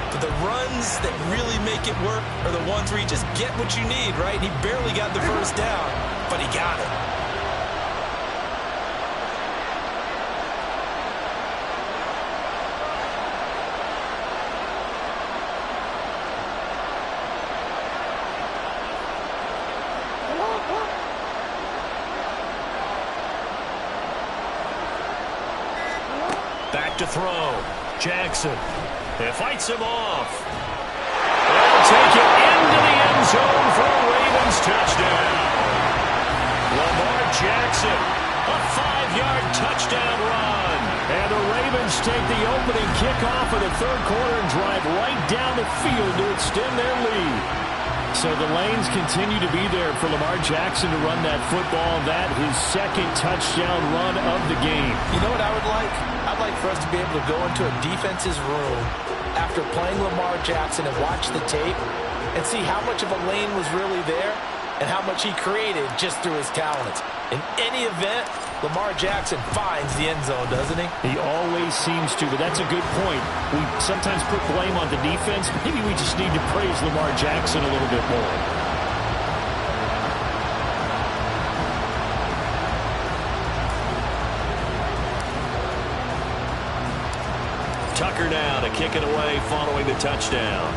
E: But the runs that really make it work are the ones where you just get what you need, right? He barely got the 1st down, but he got it.
C: Back to throw. Jackson. It fights him off. They'll take it into the end zone for a Ravens touchdown. Lamar Jackson, a 5-yard touchdown run. And the Ravens take the opening kickoff of the 3rd quarter and drive right down the field to extend their lead. So the lanes continue to be there for Lamar Jackson to run that football. That his 2nd touchdown run of the game.
E: You know what I would like? I'd like for us to be able to go into a defense's room after playing Lamar Jackson and watch the tape and see how much of a lane was really there and how much he created just through his talents. In any event, Lamar Jackson finds the end zone, doesn't he?
C: He always seems to, but that's a good point. We sometimes put blame on the defense. Maybe we just need to praise Lamar Jackson a little bit more. Tucker now to kick it away following the touchdown.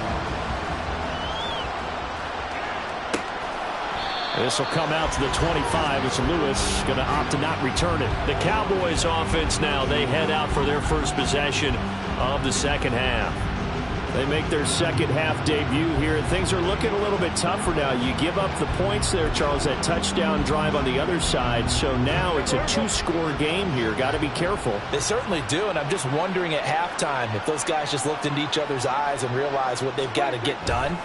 C: This will come out to the 25 as Lewis going to opt to not return it. The Cowboys offense now, they head out for their first possession of the 2nd half. They make their 2nd half debut here. Things are looking a little bit tougher now. You give up the points there, Charles, that touchdown drive on the other side. So now it's a 2-score game here. Got to be careful.
E: They certainly do, and I'm just wondering at halftime if those guys just looked into each other's eyes and realized what they've got to get done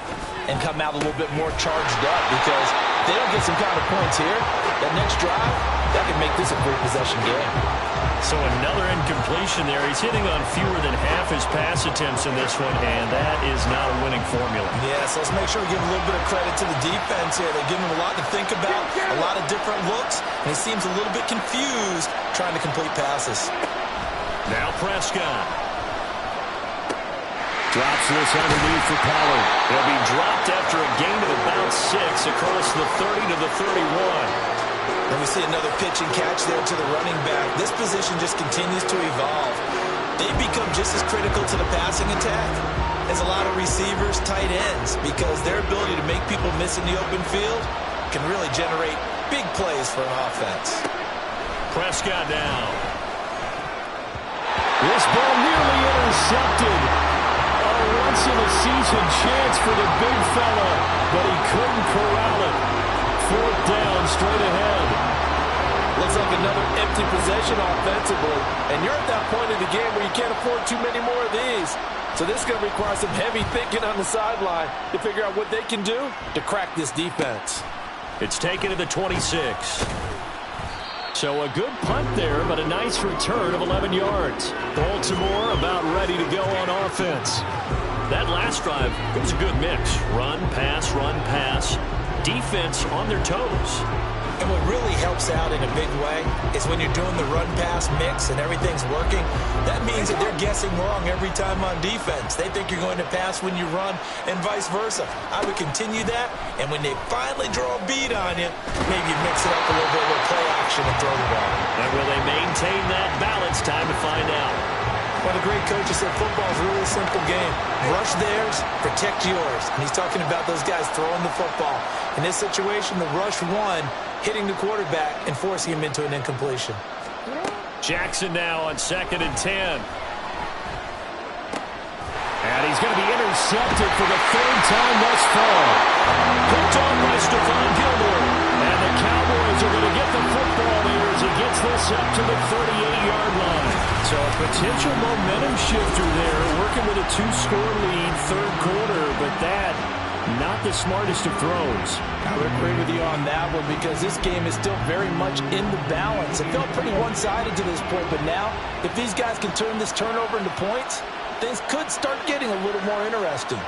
E: and come out a little bit more charged up, because if they don't get some kind of points here, that next drive, that can make this a 3-possession game.
C: So another incompletion there. He's hitting on fewer than half his pass attempts in this one, and that is not a winning formula.
E: Yes, let's make sure we give a little bit of credit to the defense here. They're giving him a lot to think about, a lot of different looks, and he seems a little bit confused trying to complete passes.
C: Now Prescott. Drops this underneath for Pollard. He'll be dropped after a gain of about 6 across the 30 to the 31.
E: And we see another pitch and catch there to the running back. This position just continues to evolve. They become just as critical to the passing attack as a lot of receivers, tight ends, because their ability to make people miss in the open field can really generate big plays for an offense.
C: Prescott down. This ball nearly intercepted. A once-in-a-season chance for the big fella, but he couldn't corral it. 4th down, straight ahead.
E: Looks like another empty possession offensively. And you're at that point in the game where you can't afford too many more of these. So this is going to require some heavy thinking on the sideline to figure out what they can do to crack this defense.
C: It's taken to the 26. So a good punt there, but a nice return of 11 yards. Baltimore about ready to go on offense. That last drive, it was a good mix. Run, pass, defense on their toes.
E: And what really helps out in a big way is when you're doing the run-pass mix and everything's working, that means that they're guessing wrong every time on defense. They think you're going to pass when you run and vice versa. I would continue that, and when they finally draw a bead on you, maybe you mix it up a little bit with play action and throw the ball.
C: And will they maintain that balance? Time to find out.
E: One of the great coaches said football is a really simple game. Rush theirs, protect yours. And he's talking about those guys throwing the football. In this situation, the rush one, hitting the quarterback and forcing him into an incompletion.
C: Jackson now on 2nd and 10. And he's going to be intercepted for the 3rd time thus far. Picked on by Stephon Gilmore. And the Cowboys are going to get the football here as he gets this up to the 38-yard line. So a potential momentum shifter there, working with a 2-score lead, 3rd quarter, but that, not the smartest of throws.
D: I would agree with you on that one because this game is still very much in the balance. It felt pretty one-sided to this point, but now, if these guys can turn this turnover into points, things could start getting a little more interesting.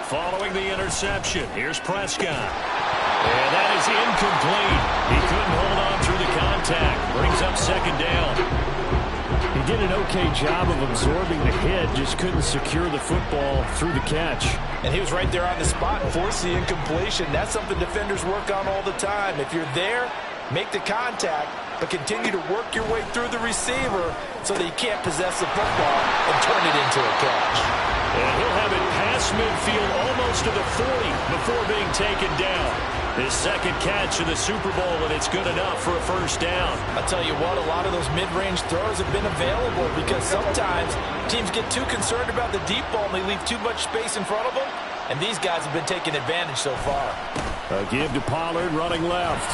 C: Following the interception, here's Prescott. And that is incomplete. He couldn't hold on through the contact. Brings up 2nd down.
G: He did an okay job of absorbing the hit, just couldn't secure the football through the catch.
D: And he was right there on the spot and forced the incompletion. That's something defenders work on all the time. If you're there, make the contact, but continue to work your way through the receiver so that he can't possess the football and turn it into a catch.
C: And he'll have it past midfield almost to the 40 before being taken down. His 2nd catch of the Super Bowl, and it's good enough for a 1st down.
D: I'll tell you what, a lot of those mid-range throws have been available because sometimes teams get too concerned about the deep ball and they leave too much space in front of them, and these guys have been taking advantage so far.
G: A give to Pollard running left.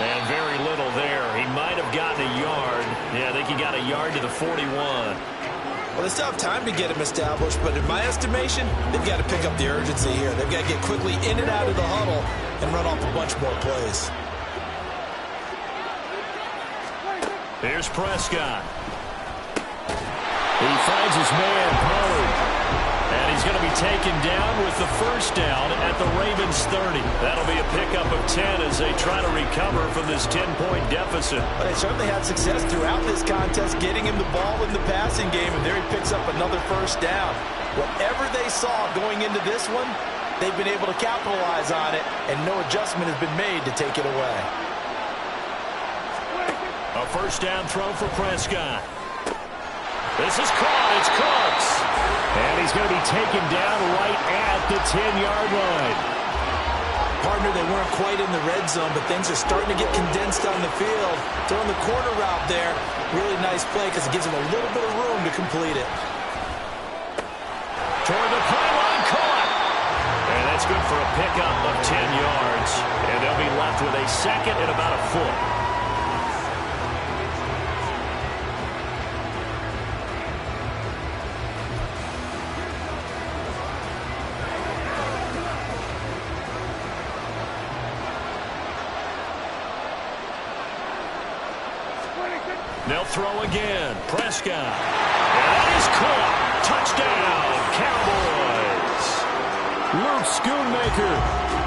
C: And very little there. He might have gotten a yard. Yeah, I think he got a yard to the 41.
E: Well, they still have time to get him established, but in my estimation, they've got to pick up the urgency here. They've got to get quickly in and out of the huddle and run off a bunch more plays.
C: Here's Prescott. He finds his man, Pollard. And he's going to be taken down with the 1st down at the Ravens 30. That'll be a pickup of 10 as they try to recover from this 10-point deficit.
D: But they certainly had success throughout this contest, getting him the ball in the passing game, and there he picks up another 1st down. Whatever they saw going into this one, they've been able to capitalize on it, and no adjustment has been made to take it away.
C: A 1st down throw for Prescott. This is caught. It's Cooks.
G: And he's going to be taken down right at the 10-yard line.
E: Partner, they weren't quite in the red zone, but things are starting to get condensed on the field. Throwing the corner route there, really nice play because it gives them a little bit of room to complete it.
C: Toward the pylon, caught. And that's good for a pickup of 10 yards. And they'll be left with a 2nd and about a foot. They'll throw again. Prescott. And that is caught. Touchdown, Cowboys.
G: Luke Schoonmaker.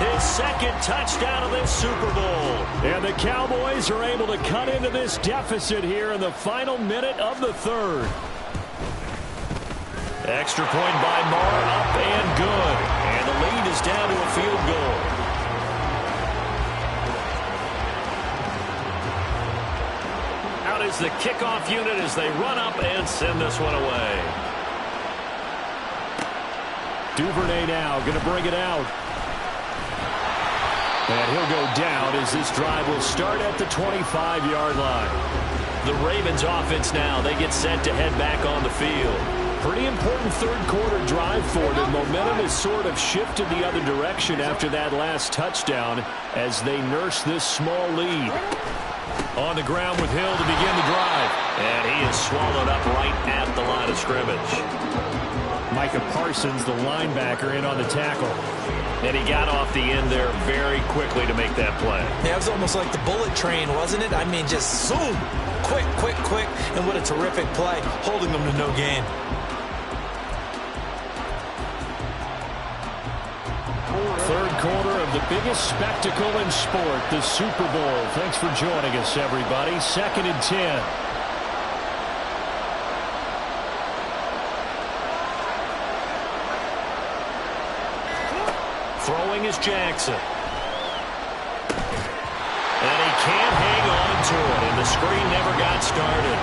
C: His 2nd touchdown of this Super Bowl.
G: And the Cowboys are able to cut into this deficit here in the final minute of the 3rd.
C: Extra point by Marr, up and good. And the lead is down to a field goal. Is the kickoff unit as they run up and send this one away.
G: Duvernay now going to bring it out. And he'll go down as this drive will start at the 25-yard line.
C: The Ravens offense now, they get set to head back on the field.
G: Pretty important 3rd quarter drive for them. Momentum has sort of shifted the other direction after that last touchdown as they nurse this small lead. On the ground with Hill to begin the drive.
C: And he is swallowed up right at the line of scrimmage.
G: Micah Parsons, the linebacker, in on the tackle.
C: And he got off the end there very quickly to make that play.
E: Yeah, it was almost like the bullet train, wasn't it? I mean, just zoom, quick, quick, quick, and what a terrific play, holding them to no gain.
G: Third quarter of the biggest spectacle in sport, the Super Bowl. Thanks for joining us, everybody. 2nd and 10.
C: Throwing is Jackson. And he can't hang on to it, and the screen never got started.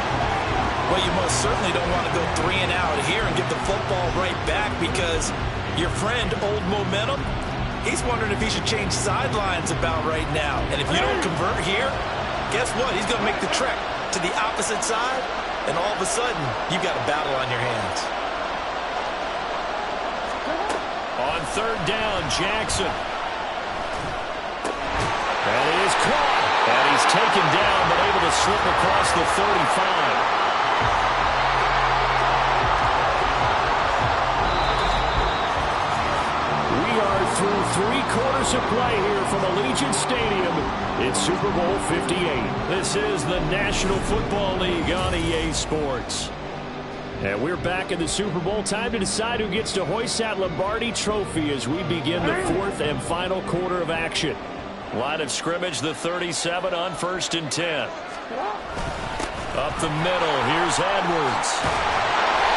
E: Well, you most certainly don't want to go 3 and out here and get the football right back because your friend, Old Momentum, he's wondering if he should change sidelines about right now. And if you don't convert here, guess what? He's going to make the trek to the opposite side, and all of a sudden, you've got a battle on your hands.
C: On 3rd down, Jackson. That is caught. And he's taken down, but able to slip across the 35.
G: We are through 3 quarters of play here from Allegiant Stadium. It's Super Bowl 58.
C: This is the National Football League on EA Sports.
G: And we're back in the Super Bowl. Time to decide who gets to hoist that Lombardi trophy as we begin the 4th and final quarter of action.
C: Line of scrimmage, the 37 on 1st and 10. Up the middle, here's Edwards.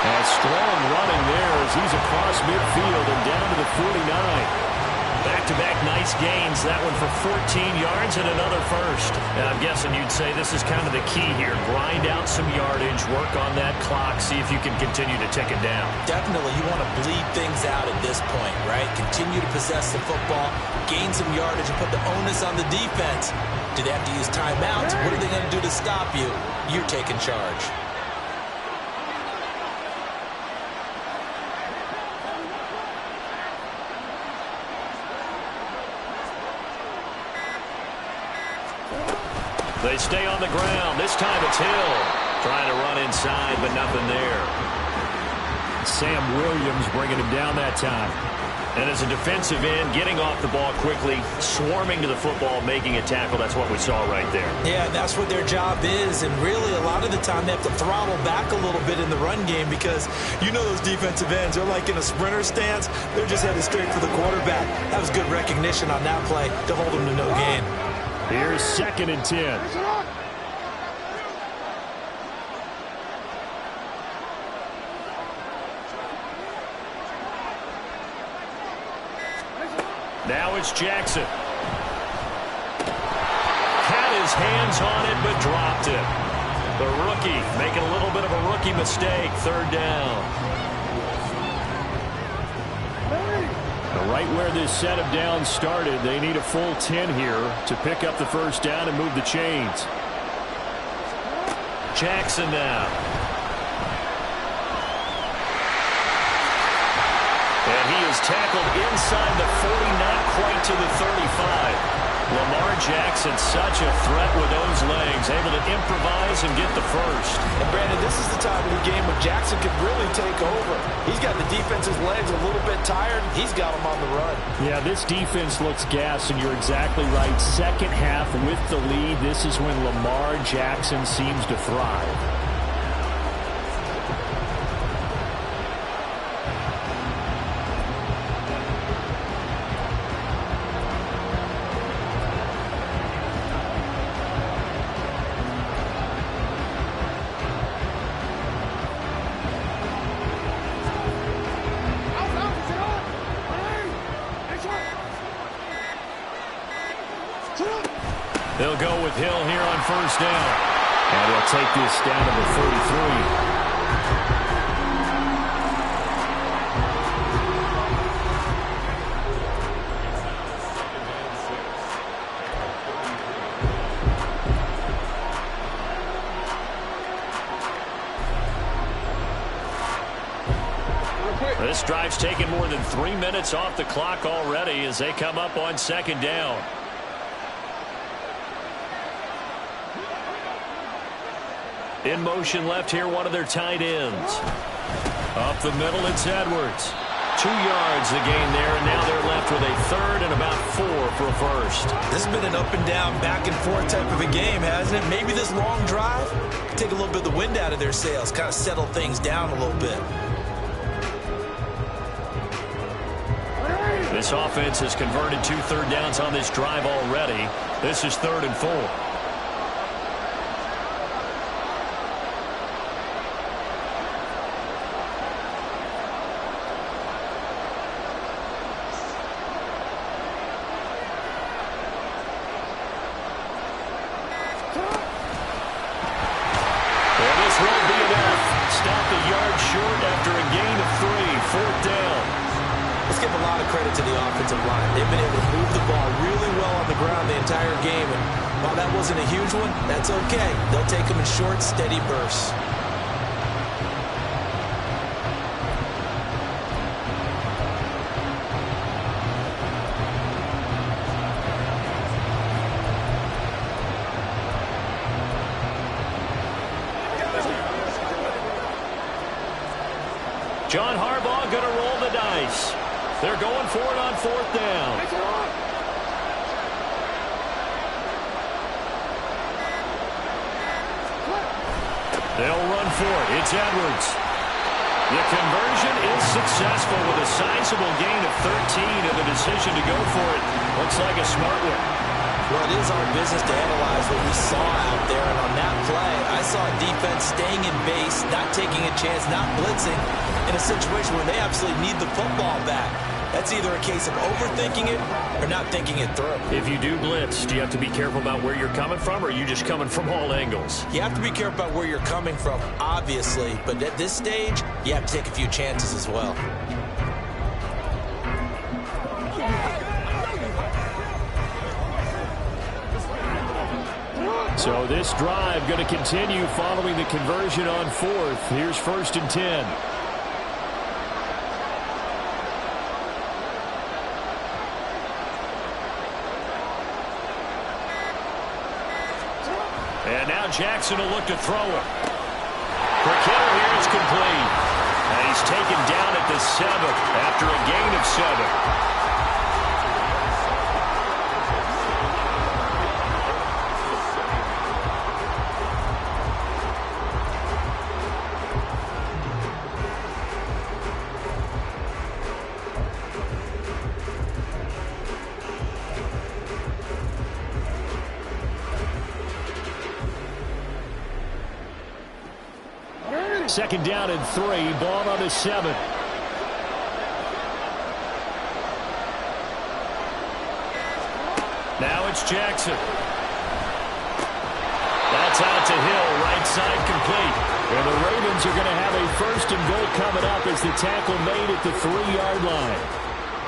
C: And strong running there as he's across midfield and down to the 49. Back-to-back nice gains. That one for 14 yards and another first. And I'm guessing you'd say this is kind of the key here. Grind out some yardage, work on that clock, see if you can continue to tick it down.
E: Definitely, you want to bleed things out at this point, right? Continue to possess the football, gain some yardage, and put the onus on the defense. Do they have to use timeouts? What are they going to do to stop you? You're taking charge.
C: They stay on the ground. This time it's Hill. Trying to run inside, but nothing there.
G: Sam Williams bringing him down that time.
C: And as a defensive end, getting off the ball quickly, swarming to the football, making a tackle, that's what we saw right there.
E: Yeah, that's what their job is, and really a lot of the time they have to throttle back a little bit in the run game because you know those defensive ends, they're like in a sprinter stance, they're just headed straight for the quarterback. That was good recognition on that play to hold them to no gain.
G: Here's 2nd and 10.
C: Now it's Jackson. Had his hands on it, but dropped it. The rookie making a little bit of a rookie mistake. 3rd down.
G: Right where this set of downs started, they need a full 10 here to pick up the 1st down and move the chains.
C: Jackson now. And he is tackled inside the 40, not quite to the 35. Lamar Jackson, such a threat with those legs, able to improvise and get the first.
D: And Brandon, this is the time of the game when Jackson could really take over. He's got the defense's legs a little bit tired. He's got them on the run.
G: Yeah, this defense looks gassed, and you're exactly right. Second half with the lead, this is when Lamar Jackson seems to thrive.
C: They'll go with Hill here on 1st down.
G: And he'll take this down to the 33.
C: This drive's taken more than 3 minutes off the clock already as they come up on 2nd down. In motion left here, one of their tight ends. Up the middle, it's Edwards. 2 yards the gain there, and now they're left with a for a first.
E: This has been an up and down, back and forth type of a game, hasn't it? Maybe this long drive can take a little bit of the wind out of their sails, kind of settle things down a little bit.
C: This offense has converted 2 third downs on this drive already. This is 3rd and 4.
G: Stop the yard short after a gain of 3, 4th down.
E: Let's give a lot of credit to the offensive line. They've been able to move the ball really well on the ground the entire game. And while that wasn't a huge one, that's okay. They'll take them in short, steady bursts.
G: John Harbaugh going to roll the dice. They're going for it on 4th down. They'll run for it. It's Edwards. The conversion is successful with a sizable gain of 13, and the decision to go for it looks like a smart one.
E: Well, it is our business to analyze what we saw out there, and on that play, I saw a defense staying in base, not taking a chance, not blitzing, in a situation where they absolutely need the football back. That's either a case of overthinking it or not thinking it through.
C: If you do blitz, do you have to be careful about where you're coming from, or are you just coming from all angles?
E: You have to be careful about where you're coming from, obviously, but at this stage, you have to take a few chances as well.
G: So this drive going to continue following the conversion on 4th. Here's 1st and 10. And now Jackson will look to throw it. For Kittle here, it's complete. And he's taken down at the 7th after a gain of 7. Second down and 3, ball on the 7. Now it's Jackson. That's out to Hill, right side complete. And the Ravens are going to have a 1st and goal coming up as the tackle made at the 3-yard line.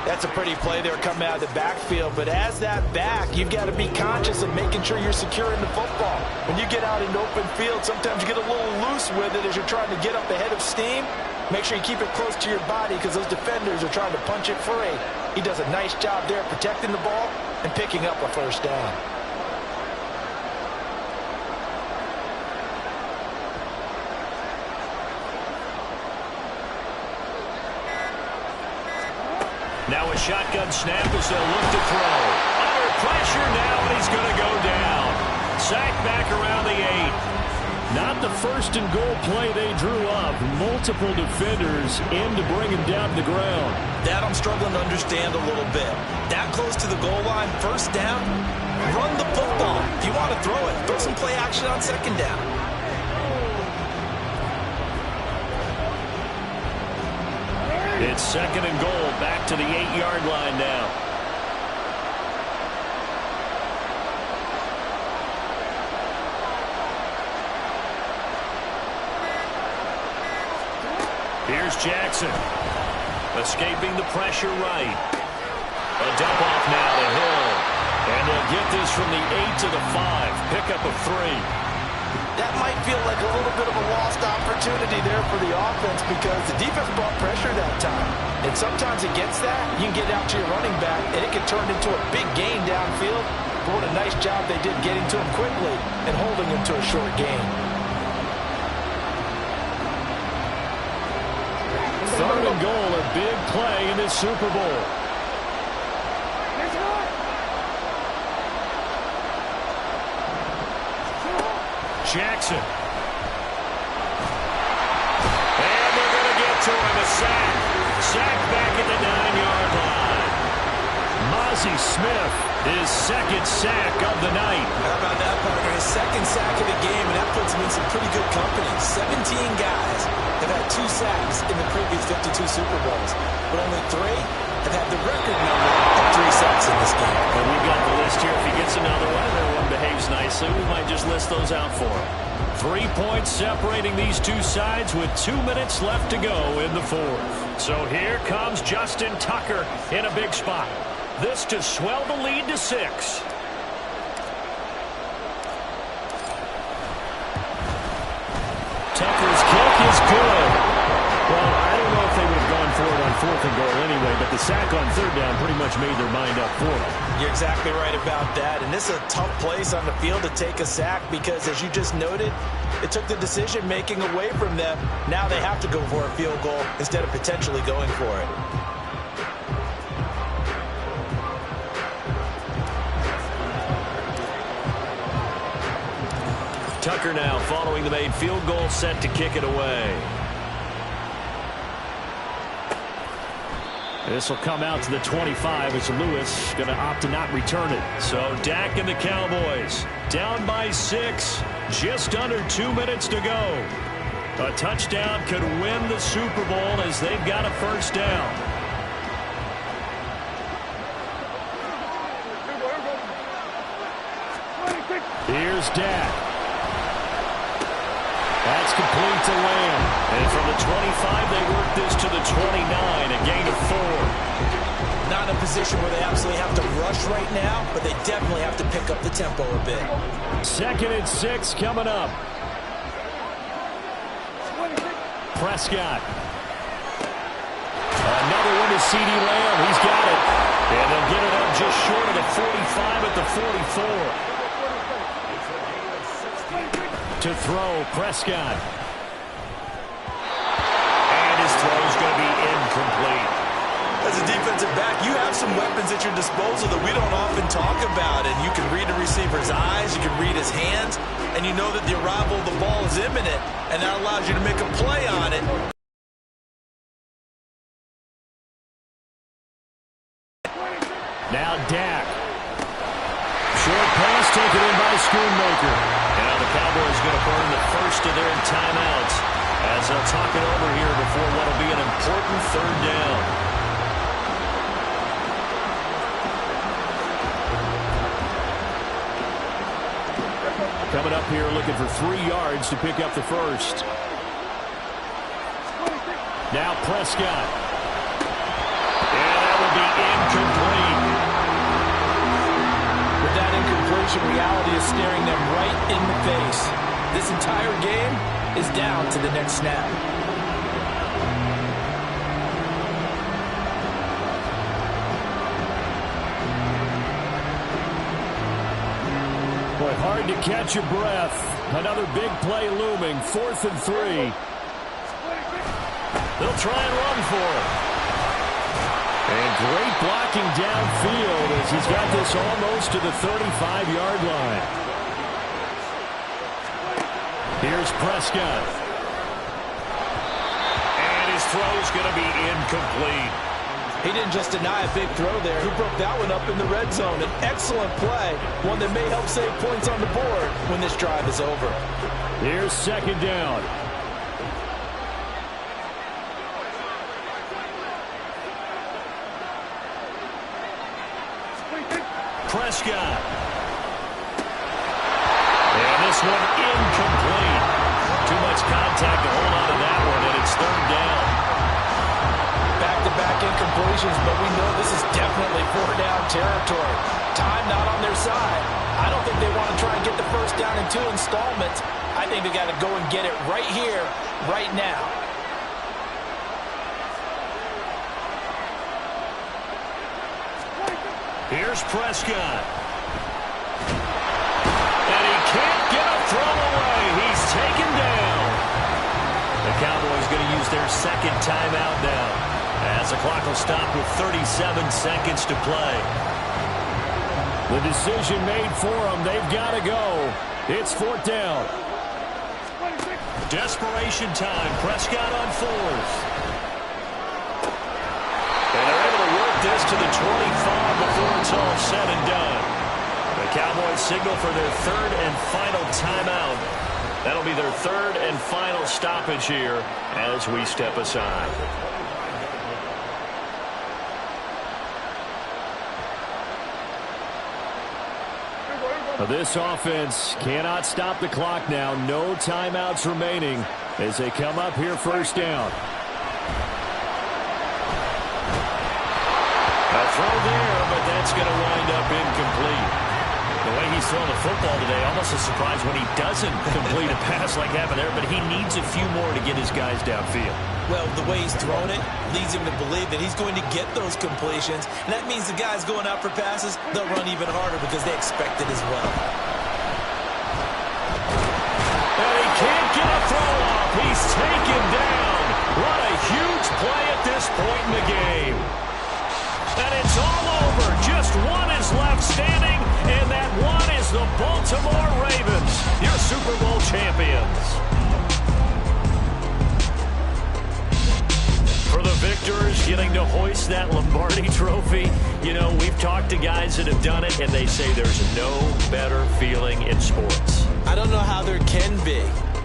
D: That's a pretty play there coming out of the backfield, but as that back, you've got to be conscious of making sure you're securing the football. When you get out in open field, sometimes you get a little loose with it as you're trying to get up ahead of steam. Make sure you keep it close to your body because those defenders are trying to punch it free. He does a nice job there protecting the ball and picking up a 1st down.
G: Now a shotgun snap as they'll look to throw. Under pressure now, and he's going to go down. Sacked back around the 8. Not the 1st and goal play they drew up. Multiple defenders in to bring him down to the ground.
E: That I'm struggling to understand a little bit. That close to the goal line, 1st down, run the football. If you want to throw it, throw some play action on 2nd down.
G: It's 2nd and goal, back to the 8-yard line now. Here's Jackson. Escaping the pressure right. A dump off now to Hill. And they'll get this from the 8 to the 5. Pickup of 3.
D: That might feel like a little bit of a lost opportunity there for the offense because the defense brought pressure that time. And sometimes against that, you can get out to your running back, and it can turn into a big gain downfield. But what a nice job they did getting to him quickly and holding him to a short gain.
G: 3rd and goal, a big play in this Super Bowl.
C: Jackson. And they're going to get to him. A sack. Sack back at the 9-yard line. Mozzie Smith, his second sack of the night.
E: How about that, partner? His second sack of the game, and that puts him in some pretty good company. 17 guys have had 2 sacks in the previous 52 Super Bowls, but only 3 have had the record number of 3 sacks in this game.
C: And we've got the list here. If he gets another one and everyone behaves nicely, we might just list those out for him. 3 points separating these two sides with 2 minutes left to go in the fourth. So here comes Justin Tucker in a big spot. This to swell the lead to 6. Tucker's kick is good. Well, I don't know if they would have gone for it on 4th and goal anyway, but the sack on 3rd down pretty much made their mind up for it.
E: You're exactly right about that, and this is a tough place on the field to take a sack because, as you just noted, it took the decision-making away from them. Now they have to go for a field goal instead of potentially going for it.
C: Tucker now following the made field goal, set to kick it away. This will come out to the 25 as Lewis going to opt to not return it. So Dak and the Cowboys down by 6, just under 2 minutes to go. A touchdown could win the Super Bowl as they've got a first down. Here's Dak. That's complete to Lamb. And from the 25, they work this to the 29, a gain of 4.
E: Not in a position where they absolutely have to rush right now, but they definitely have to pick up the tempo a bit.
C: 2nd and 6 coming up. Prescott. Another one to C.D. Lamb. He's got it. And they'll get it up just short of the 45 at the 44. To throw, Prescott. And his throw is going to be incomplete.
E: As a defensive back, you have some weapons at your disposal that we don't often talk about. And you can read a receiver's eyes, you can read his hands, and you know that the arrival of the ball is imminent, and that allows you to make a play on it.
C: Now Dak. Short pass taken in by Schoonmaker. Now the Cowboys going to burn the first of their timeouts as they'll talk it over here before what will be an important 3rd down. Coming up here looking for 3 yards to pick up the first. Now Prescott. And that will be incomplete.
D: With that incompletion, reality is staring them right in the face. This entire game is down to the next snap.
C: Boy, hard to catch your breath. Another big play looming. 4th and 3. They'll try and run for it. And great blocking downfield as he's got this almost to the 35-yard line. Here's Prescott. And his throw's going to be incomplete.
D: He didn't just deny a big throw there. He broke that one up in the red zone. An excellent play, one that may help save points on the board when this drive is over.
C: Here's 2nd down. Prescott. And this one incomplete. Too much contact to hold on to that one, and it's 3rd down.
D: Back-to-back incompletions, but we know this is definitely 4th-down territory. Time not on their side. I don't think they want to try and get the first down in 2 installments. I think they got to go and get it right here, right now.
C: Here's Prescott. And he can't get a throw away. He's taken down. The Cowboys going to use their 2nd timeout now, as the clock will stop with 37 seconds to play. The decision made for them. They've got to go. It's 4th down. Desperation time. Prescott on 4th. And they're able to work this to the 25 before it's all said and done. The Cowboys signal for their 3rd and final timeout. That'll be their 3rd and final stoppage here as we step aside.
G: This offense cannot stop the clock now. No timeouts remaining as they come up here 1st down.
C: A throw there, but that's going to wind up incomplete. The way he's throwing the football today, almost a surprise when he doesn't complete a pass like happened there, but he needs a few more to get his guys downfield.
D: Well, the way he's thrown it leads him to believe that he's going to get those completions. And that means the guys going out for passes, they'll run even harder because they expect it as well.
C: And he can't get a throw off. He's taken down. What a huge play at this point in the game. And it's all over. Just one is left standing, and that one is the Baltimore Ravens, your Super Bowl champions. For the victors getting to hoist that Lombardi trophy, you know, we've talked to guys that have done it, and they say there's no better feeling in sports.
D: I don't know how there can be.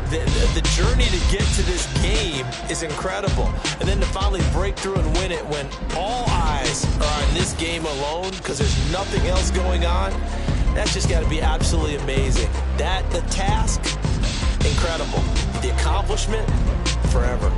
D: The journey to get to this game is incredible. And then to finally break through and win it when all eyes are on this game alone because there's nothing else going on, that's just got to be absolutely amazing. The task, incredible. The accomplishment, forever.